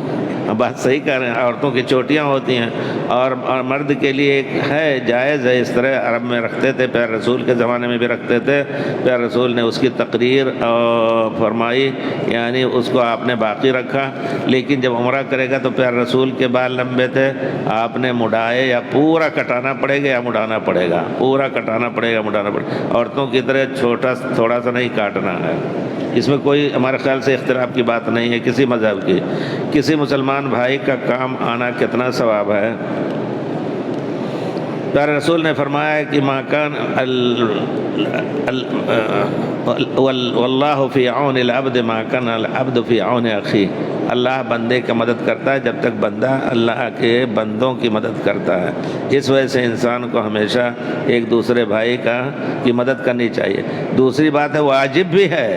بات صحیح کہہ رہے ہیں، عورتوں کی چوٹیاں ہوتی ہیں، اور مرد کے لیے ایک ہے، جائز ہے. اس طرح عرب میں رکھتے تھے، پیارے رسول کے زمانے میں بھی رکھتے تھے. پیارے رسول نے اس کی تقریر فرمائی، یعنی اس کو آپ نے باقی رکھا. لیکن جب عمرہ کرے گا تو پیارے رسول کے بال لمبے تھے، آپ نے مڈائے، یا پورا کٹانا پڑے گا یا مڈانا پڑے گا؟ پورا کٹانا پڑے گا، مڈانا پڑے گا. عورتوں کی طرح تھوڑا سا نہیں کاٹنا ہے. اس میں کوئی ہمارے خیال سے اختلاف کی بات نہیں ہے کسی مذہب کی. کسی مسلمان بھائی کا کام آنا کتنا ثواب ہے؟ پیارے رسول نے فرمایا کہ ما کان واللہ فی عون العبد ما کان العبد فی عون اخی، اللہ بندے کا مدد کرتا ہے جب تک بندہ اللہ کے بندوں کی مدد کرتا ہے۔ اس وجہ سے انسان کو ہمیشہ ایک دوسرے بھائی کی مدد کرنی چاہیے۔ دوسری بات ہے واجب بھی ہے،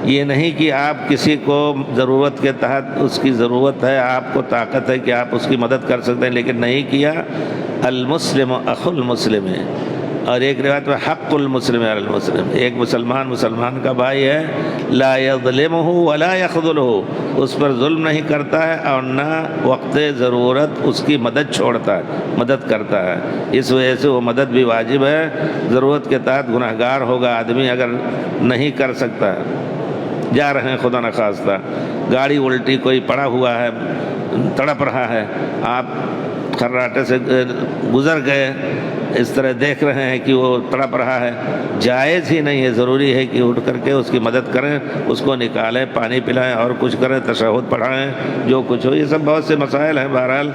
یہ نہیں کہ آپ کسی کو ضرورت کے تحت اس کی ضرورت ہے، آپ کو طاقت ہے کہ آپ اس کی مدد کر سکتے ہیں لیکن نہیں کیا۔ المسلم اخو المسلم، اور ایک روایت میں حق المسلم علی المسلم، ایک مسلمان کا بھائی ہے، لا یظلمہ ولا یخذلہ، اس پر ظلم نہیں کرتا ہے اور نہ وقت ضرورت اس کی مدد چھوڑتا ہے، مدد کرتا ہے۔ اس وجہ سے وہ مدد بھی واجب ہے۔ ضرورت کے تحت گناہگار ہوگا آدمی اگر نہیں کر سکتا ہے، جا رہے ہیں خدا نخواستہ، گاڑی الٹی کوئی پڑا ہوا ہے، تڑپ رہا ہے، آپ خراٹے سے گزر گئے، اس طرح دیکھ رہے ہیں کہ وہ تڑپ رہا ہے، جائز ہی نہیں ہے، ضروری ہے کہ اٹھ کر کے اس کی مدد کریں، اس کو نکالیں، پانی پلائیں اور کچھ کریں، تشہد پڑھائیں، جو کچھ ہو۔ یہ سب بہت سے مسائل ہیں۔ بہرحال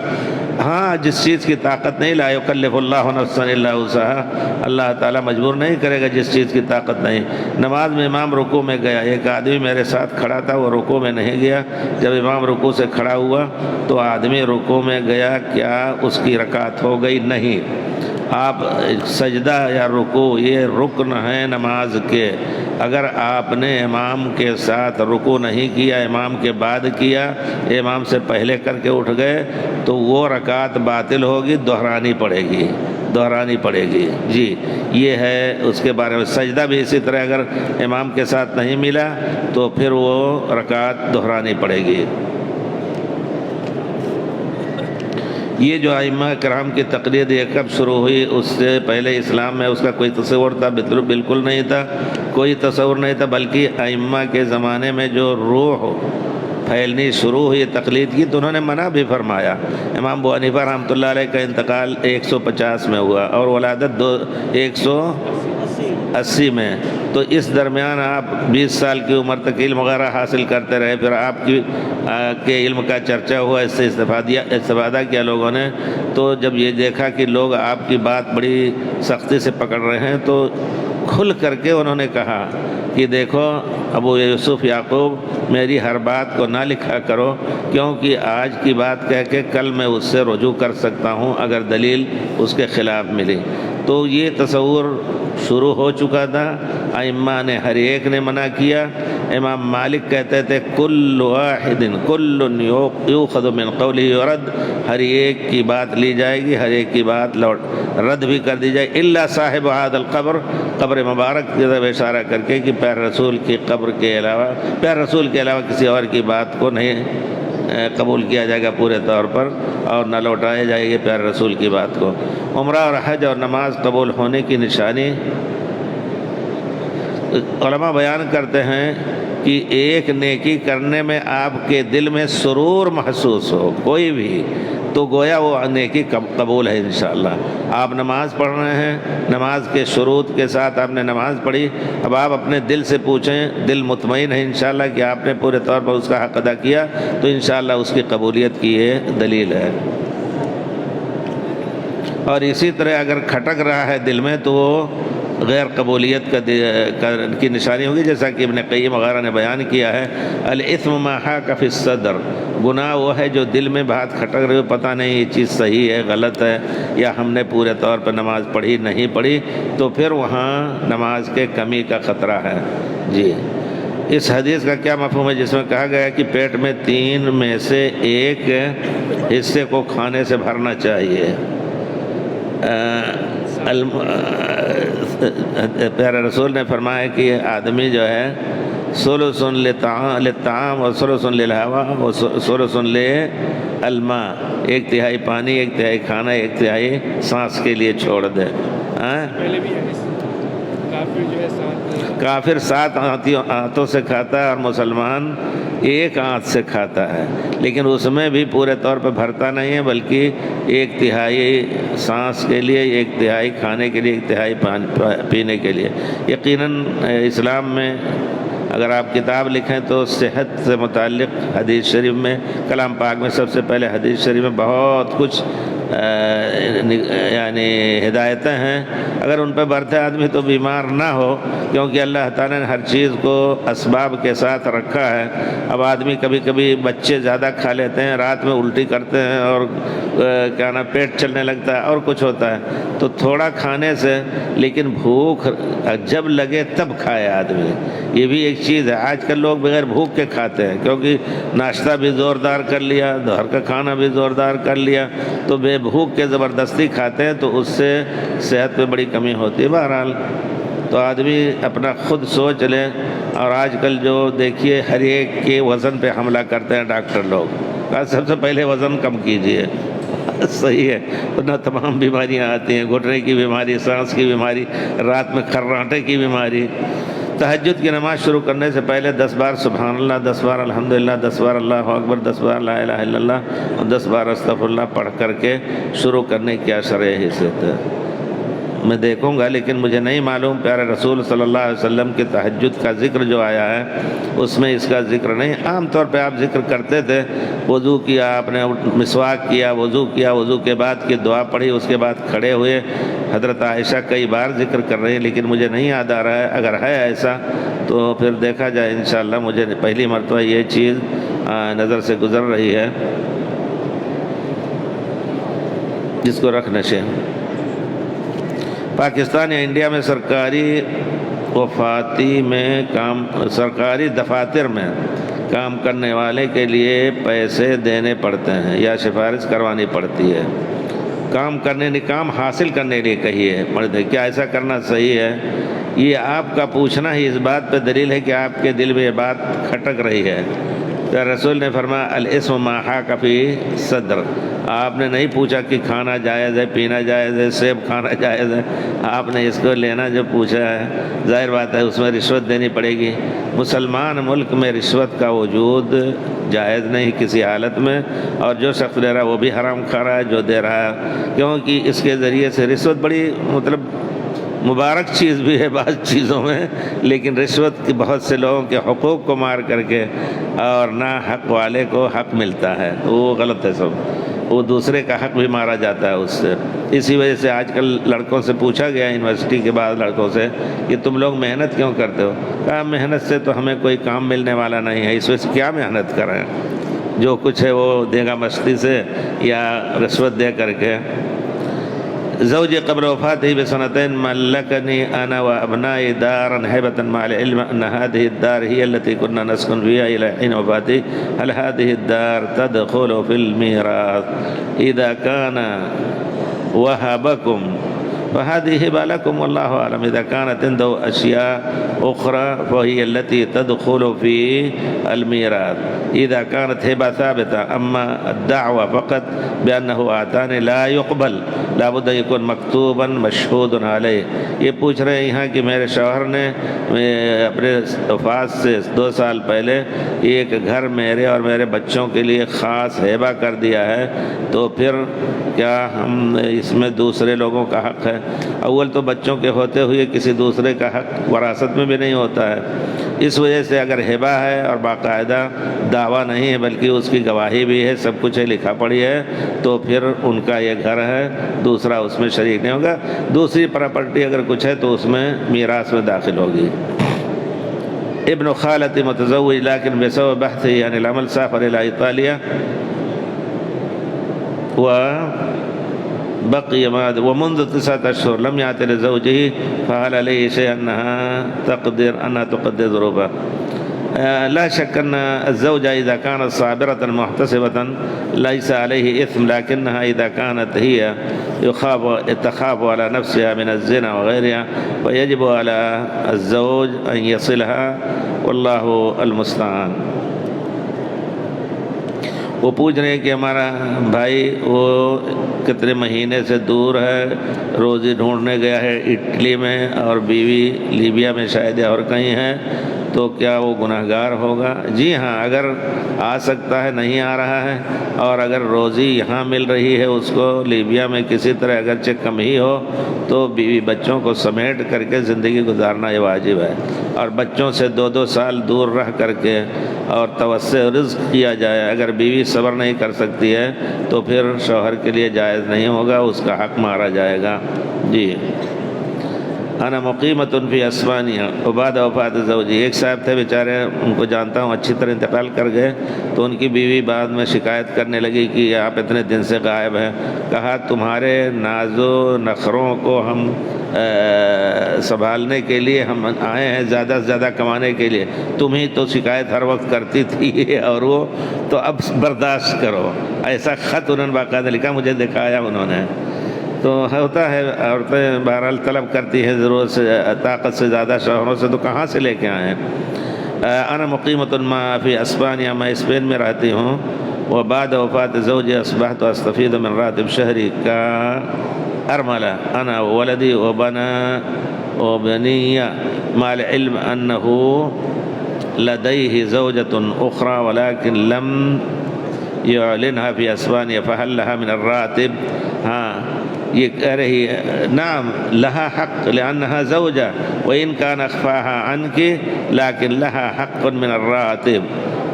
ہاں، جس چیز کی طاقت نہیں، لا یکلف اللہ نفسا الا وسعہا، اللہ تعالیٰ مجبور نہیں کرے گا جس چیز کی طاقت نہیں۔ نماز میں امام رکوع میں گیا، ایک آدمی میرے ساتھ کھڑا تھا، وہ رکوع میں نہیں گیا، جب امام رکوع سے کھڑا ہوا تو آدمی رکوع میں گیا، کیا اس کی رکعت ہو گئی؟ نہیں۔ آپ سجدہ یا رکوع یہ رکن ہیں نماز کے، اگر آپ نے امام کے ساتھ رکوع نہیں کیا، امام کے بعد کیا، امام سے پہلے کر کے اٹھ گئے تو وہ رکعت باطل ہوگی، دہرانی پڑے گی۔ جی، یہ ہے اس کے بارے میں۔ سجدہ بھی اسی طرح اگر امام کے ساتھ نہیں ملا تو پھر وہ رکعت دہرانی پڑے گی۔ یہ جو ائمہ کرام کی تقلید یہ کب شروع ہوئی؟ اس سے پہلے اسلام میں اس کا کوئی تصور تھا؟ بالکل نہیں تھا، کوئی تصور نہیں تھا، بلکہ ائمہ کے زمانے میں جو روح پھیلنی شروع ہوئی تقلید کی تو انہوں نے منع بھی فرمایا۔ امام ابو حنیفہ رحمۃ اللہ علیہ کا انتقال 150 میں ہوا اور ولادت 180 میں، تو اس درمیان آپ 20 سال کی عمر تک علم وغیرہ حاصل کرتے رہے، پھر آپ کے علم کا چرچا ہوا، اس سے استفادہ کیا لوگوں نے۔ تو جب یہ دیکھا کہ لوگ آپ کی بات بڑی سختی سے پکڑ رہے ہیں تو کھل کر کے انہوں نے کہا کہ دیکھو ابو یوسف یعقوب، میری ہر بات کو نہ لکھا کرو، کیونکہ آج کی بات کہہ کے کل میں اس سے رجوع کر سکتا ہوں اگر دلیل اس کے خلاف ملی۔ تو یہ تصور شروع ہو چکا تھا، ائمہ نے ہر ایک نے منع کیا۔ امام مالک کہتے تھے کل واحد کل یؤخذ من قولہ ورد، ہر ایک کی بات لی جائے گی، ہر ایک کی بات رد بھی کر دی جائے، الا صاحب هذا القبر، قبر مبارک کی طرف اشارہ کر کے کہ پیارے رسول کی قبر کے علاوہ، پیارے رسول کے علاوہ کسی اور کی بات کو نہیں قبول کیا جائے گا پورے طور پر، اور نہ لوٹایا جائے گی پیارے رسول کی بات کو۔ عمرہ اور حج اور نماز قبول ہونے کی نشانی علماء بیان کرتے ہیں کہ ایک نیکی کرنے میں آپ کے دل میں سرور محسوس ہو کوئی بھی، تو گویا وہ نیکی قبول ہے انشاءاللہ۔ آپ نماز پڑھ رہے ہیں، نماز کے شروط کے ساتھ آپ نے نماز پڑھی، اب آپ اپنے دل سے پوچھیں، دل مطمئن ہے انشاءاللہ کہ آپ نے پورے طور پر اس کا حق ادا کیا، تو انشاءاللہ اس کی قبولیت کی یہ دلیل ہے۔ اور اسی طرح اگر کھٹک رہا ہے دل میں تو وہ غیر قبولیت کی نشانی ہوگی، جیسا کہ ابن قیم وغیرہ نے بیان کیا ہے، الاثم ما حاک فی الصدر، گناہ وہ ہے جو دل میں بات کھٹک رہی ہو، پتہ نہیں یہ چیز صحیح ہے غلط ہے، یا ہم نے پورے طور پر نماز پڑھی نہیں پڑھی، تو پھر وہاں نماز کے کمی کا خطرہ ہے۔ جی، اس حدیث کا کیا مفہوم ہے جس میں کہا گیا کہ پیٹ میں 3 میں سے ایک حصے کو کھانے سے بھرنا چاہیے؟ پیارے رسول نے فرمایا کہ آدمی جو ہے ثلث للطعام و ثلث للہوا و ثلث للماء، 1/3 پانی، 1/3 کھانا، 1/3 سانس کے لیے چھوڑ دے۔ پہلے بھی کافر جو ہے کافر 7 آنتوں سے کھاتا ہے اور مسلمان 1 آنت سے کھاتا ہے، لیکن اس میں بھی پورے طور پہ بھرتا نہیں ہے، بلکہ 1/3 سانس کے لیے، 1/3 کھانے کے لیے، 1/3 پینے کے لیے۔ یقیناً اسلام میں اگر آپ کتاب لکھیں تو صحت سے متعلق حدیث شریف میں، کلام پاک میں سب سے پہلے حدیث شریف میں بہت کچھ یعنی ہدایتیں ہیں، اگر ان پہ برتے آدمی تو بیمار نہ ہو، کیونکہ اللہ تعالیٰ نے ہر چیز کو اسباب کے ساتھ رکھا ہے۔ اب آدمی کبھی کبھی بچے زیادہ کھا لیتے ہیں، رات میں الٹی کرتے ہیں اور کیا نا پیٹ چلنے لگتا ہے اور کچھ ہوتا ہے، تو تھوڑا کھانے سے، لیکن بھوک جب لگے تب کھائے آدمی، یہ بھی ایک چیز ہے۔ آج کل لوگ بغیر بھوک کے کھاتے ہیں، کیونکہ ناشتہ بھی زوردار کر لیا، دوپہر کا کھانا بھی زوردار کر لیا، تو بے بھوک کے زبردستی کھاتے ہیں، تو اس سے صحت پہ بڑی کمی ہوتی ہے۔ بہرحال تو آدمی اپنا خود سوچ لے، اور آج کل جو دیکھیے ہر ایک کے وزن پہ حملہ کرتے ہیں ڈاکٹر لوگ، سب سے پہلے وزن کم کیجئے، صحیح ہے، ورنہ تمام بیماریاں آتی ہیں، گھٹنے کی بیماری، سانس کی بیماری، رات میں کھرراٹے کی بیماری۔ تہجد کی نماز شروع کرنے سے پہلے 10 بار سبحان اللہ، 10 بار الحمدللہ، 10 بار اللہ اکبر، 10 بار لا الہ الا اللہ اور 10 بار استغفر اللہ پڑھ کر کے شروع کرنے کی کیا شرع حیثیت ہے، میں دیکھوں گا، لیکن مجھے نہیں معلوم۔ پیارے رسول صلی اللہ علیہ وسلم کے تہجد کا ذکر جو آیا ہے اس میں اس کا ذکر نہیں۔ عام طور پہ آپ ذکر کرتے تھے، وضو کیا، آپ نے مسواک کیا، وضو کے بعد کی دعا پڑھی، اس کے بعد کھڑے ہوئے۔ حضرت عائشہ کئی بار ذکر کر رہی ہیں، لیکن مجھے نہیں یاد آ رہا ہے، اگر ہے ایسا تو پھر دیکھا جائے انشاءاللہ۔ مجھے پہلی مرتبہ یہ چیز نظر سے گزر رہی ہے، جس کو رکھ نشے۔ پاکستان یا انڈیا میں سرکاری سرکاری دفاتر میں کام کرنے والے کے لیے پیسے دینے پڑتے ہیں یا سفارش کروانی پڑتی ہے؟ کام حاصل کرنے کے لیے کہیے، کیا ایسا کرنا صحیح ہے؟ یہ آپ کا پوچھنا ہی اس بات پہ دلیل ہے کہ آپ کے دل میں یہ بات کھٹک رہی ہے۔ رسول نے فرمایا الاسم ما حاک فی صدر، آپ نے نہیں پوچھا کہ کھانا جائز ہے، پینا جائز ہے، سیب کھانا جائز ہے، آپ نے اس کو لینا جو پوچھا ہے، ظاہر بات ہے اس میں رشوت دینی پڑے گی۔ مسلمان ملک میں رشوت کا وجود جائز نہیں کسی حالت میں، اور جو شخص لے رہا ہے وہ بھی حرام کھا رہا ہے جو دے رہا ہے، کیونکہ اس کے ذریعے سے رشوت بڑی مبارک چیز بھی ہے بعض چیزوں میں، لیکن رشوت کی بہت سے لوگوں کے حقوق کو مار کر کے اور نہ حق والے کو حق ملتا ہے، تو وہ غلط ہے سب، وہ دوسرے کا حق بھی مارا جاتا ہے اس سے۔ اسی وجہ سے آج کل لڑکوں سے پوچھا گیا، یونیورسٹی کے بعد لڑکوں سے، کہ تم لوگ محنت کیوں کرتے ہو؟ کہا محنت سے تو ہمیں کوئی کام ملنے والا نہیں ہے، اس وجہ سے کیا محنت کریں، جو کچھ ہے وہ دے گا مستی سے یا رشوت دے کر کے۔ زوجي قبل وفاته بسنتين ملكني أنا وأبنائي دارا هبة مع العلم أن هذه الدار هي التي كنا نسكن فيها إلى حين وفاته. هل هذه الدار تدخل في الميراث؟ إذا كان وهبكم فهذه هبة لكم والله أعلم، إذا كانت عنده أشياء أخرى فهي التي تدخل في الميراث، إذا كانت هبة ثابتة. أما الدعوة فقط بأنه أعطاني لا يقبل، لابد يكون مكتوبا مشهود عليه۔ یہ پوچھ رہے ہیں یہاں کہ میرے شوہر نے اپنے وفات سے 2 سال پہلے ایک گھر میرے اور میرے بچوں کے لیے خاص ہیبہ کر دیا ہے، تو پھر کیا ہم اس میں دوسرے لوگوں کا حق ہے؟ اول تو بچوں کے ہوتے ہوئے کسی دوسرے کا حق وراثت میں بھی نہیں ہوتا ہے، اس وجہ سے اگر ہیبہ ہے اور باقاعدہ دعویٰ نہیں ہے بلکہ اس کی گواہی بھی ہے، سب کچھ ہے، لکھا پڑھی ہے، تو پھر ان کا یہ گھر ہے، دوسرا اس میں شریک نہیں ہوگا۔ دوسری پراپرٹی اگر کچھ ہے تو اس میں میراث میں داخل ہوگی۔ ابن خالتی متزوج لیکن بسبب بحثه عن العمل سافر إلى إيطاليا وبقي ومنذ 9 أشهر لم يأت لزوجه، فهل عليه شيء أنها تقدر ظروفه؟ لا شك أن الزوجة إذا كانت صابرة محتسبة ليس عليه إثم، لكنها إذا كانت هي تخاف على نفسها من الزنا وغيرها فيجب على الزوج أن يصلها والله المستعان۔ وہ پوچھ رہے ہیں کہ ہمارا بھائی وہ کتنے مہینے سے دور ہے، روزی ڈھونڈنے گیا ہے اٹلی میں، اور بیوی لیبیا میں شاید یا اور کہیں ہے، تو کیا وہ گناہگار ہوگا؟ جی ہاں، اگر آ سکتا ہے، نہیں آ رہا ہے، اور اگر روزی یہاں مل رہی ہے اس کو لیبیا میں کسی طرح اگرچہ کم ہی ہو، تو بیوی بچوں کو سمیٹ کر کے زندگی گزارنا یہ واجب ہے۔ اور بچوں سے 2 سال دور رہ کر کے اور توسع رزق کیا جائے، اگر بیوی صبر نہیں کر سکتی ہے تو پھر شوہر کے لیے جائز جائز نہیں ہوگا، اس کا حق مارا جائے گا۔ جی انا مقیمۃ فی اسبانیہ وبعد وفات زوجی، ایک صاحب تھے بیچارے، ان کو جانتا ہوں، اچھی طرح انتقال کر گئے، تو ان کی بیوی بعد میں شکایت کرنے لگی کہ آپ اتنے دن سے غائب ہیں۔ کہا تمہارے ناز و نخروں کو ہم سنبھالنے کے لیے ہم آئے ہیں، زیادہ سے زیادہ کمانے کے لیے، تم ہی تو شکایت ہر وقت کرتی تھی اور وہ تو اب برداشت کرو۔ ایسا خط انہوں نے باقاعدہ لکھا، مجھے دکھایا انہوں نے۔ تو ہوتا ہے، عورتیں بہرحال طلب کرتی ہیں ضرورت سے، طاقت سے زیادہ شوہروں سے، تو کہاں سے لے کے آئیں۔ انا مقیمۃ ما فی اسپانیہ، میں اسپین میں رہتی ہوں، وبعد وفات زوجی اصبحت استفید من راتب شہری کا ارملہ انا ولدی وبنی مع العلم انه لديه زوجة اخرى ولكن لم يعلنها في اسبانيا فهل لها من الراتب؟ ہاں یہ کہہ رہی ہے نعم لها حق لأنها زوجة وإن كان أخفاها عنك لكن لها حق من الراتب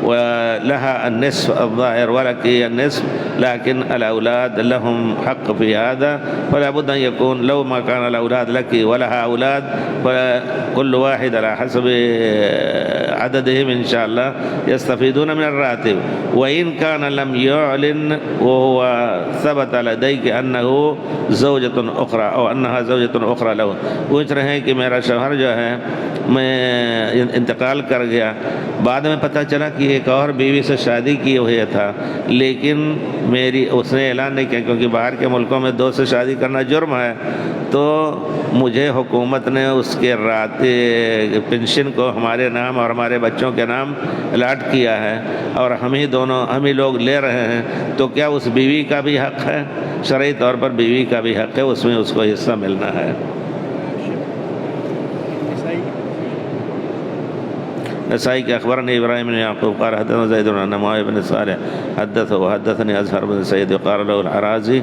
ولها النصف الظاهر ولك النصف، لكن الأولاد لهم حق في هذا، فلا بد أن يكون لو ما كان الأولاد لك ولها أولاد فكل واحد على حسب عددهم إن شاء الله يستفيدون من الراتب، وإن كان لم يعلن وهو ثبت لديك أنه زوجة أخرى أو أنها زوجة أخرى له، پوچھ رہے ہیں کہ میرا شوہر جو ہے میں انتقال کر گیا، بعد میں پتہ چلا کہ ایک اور بیوی سے شادی کیے ہوئے تھا، لیکن اس نے اعلان نہیں کیا، کیونکہ باہر کے ملکوں میں دو سے شادی کرنا جرم ہے، تو مجھے حکومت نے اس کے پنشن کو ہمارے نام اور ہمارے بچوں کے نام الاٹ کیا ہے، اور ہم ہی لوگ لے رہے ہیں، تو کیا اس بیوی کا بھی حق ہے؟ شرعی طور پر بیوی کا بھی حق ہے، اس میں اس کو حصہ ملنا ہے۔ نسائی کے اخبرني ابراہیم بن یعقوب قال حدثنا زید بن معاویہ بن صالح حدثه وحدثني ازهر بن سعید قال له العرازي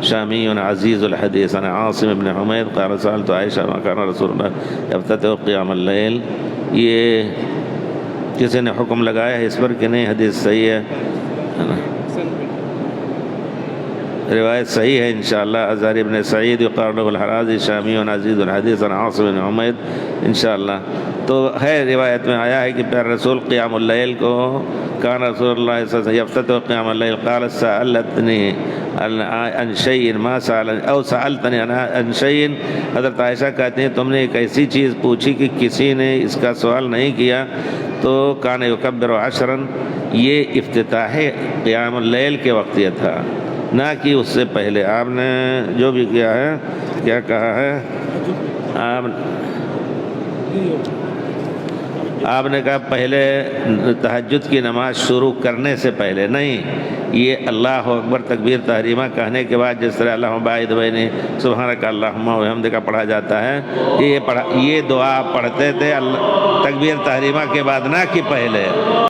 شامی عزیز الحدیث عن عاصم بن حمید قال سألت عائشہ ما كان رسول اللہ يفتتح قیام اللیل، یہ کسی نے حکم لگایا ہے اس پر کہ نہیں؟ حدیث صحیح ہے نا، روایت صحیح ہے انشاءاللہ۔ ازہر بن سعید يقال له الحرازي شامی عزیز الحدیث عن عاصم بن حمید انشاءاللہ۔ تو ہے روایت میں آیا ہے کہ پیارے رسول قیام اللیل کو کان رسول اللہ صلی اللہ علیہ وسلم یفتتح قیام اللیل قال سألتنی عن شیء ما سألنی او سألتنی عن شیء، حضرت عائشہ کہتے ہیں تم نے ایک ایسی چیز پوچھی کہ کسی نے اس کا سوال نہیں کیا، تو کان یکبر عشرا، یہ افتتاح قیام اللیل کے وقت یہ تھا، نہ کہ اس سے پہلے۔ آپ نے جو بھی کیا ہے، کیا کہا ہے، آپ نے کہا پہلے تہجد کی نماز شروع کرنے سے پہلے نہیں، یہ اللہ اکبر تکبیر تحریمہ کہنے کے بعد جس طرح اللہم باعد بینی سبحانک اللہم وبحمدک پڑھا جاتا ہے، یہ دعا پڑھتے تھے تکبیر تحریمہ کے بعد، نہ کہ پہلے۔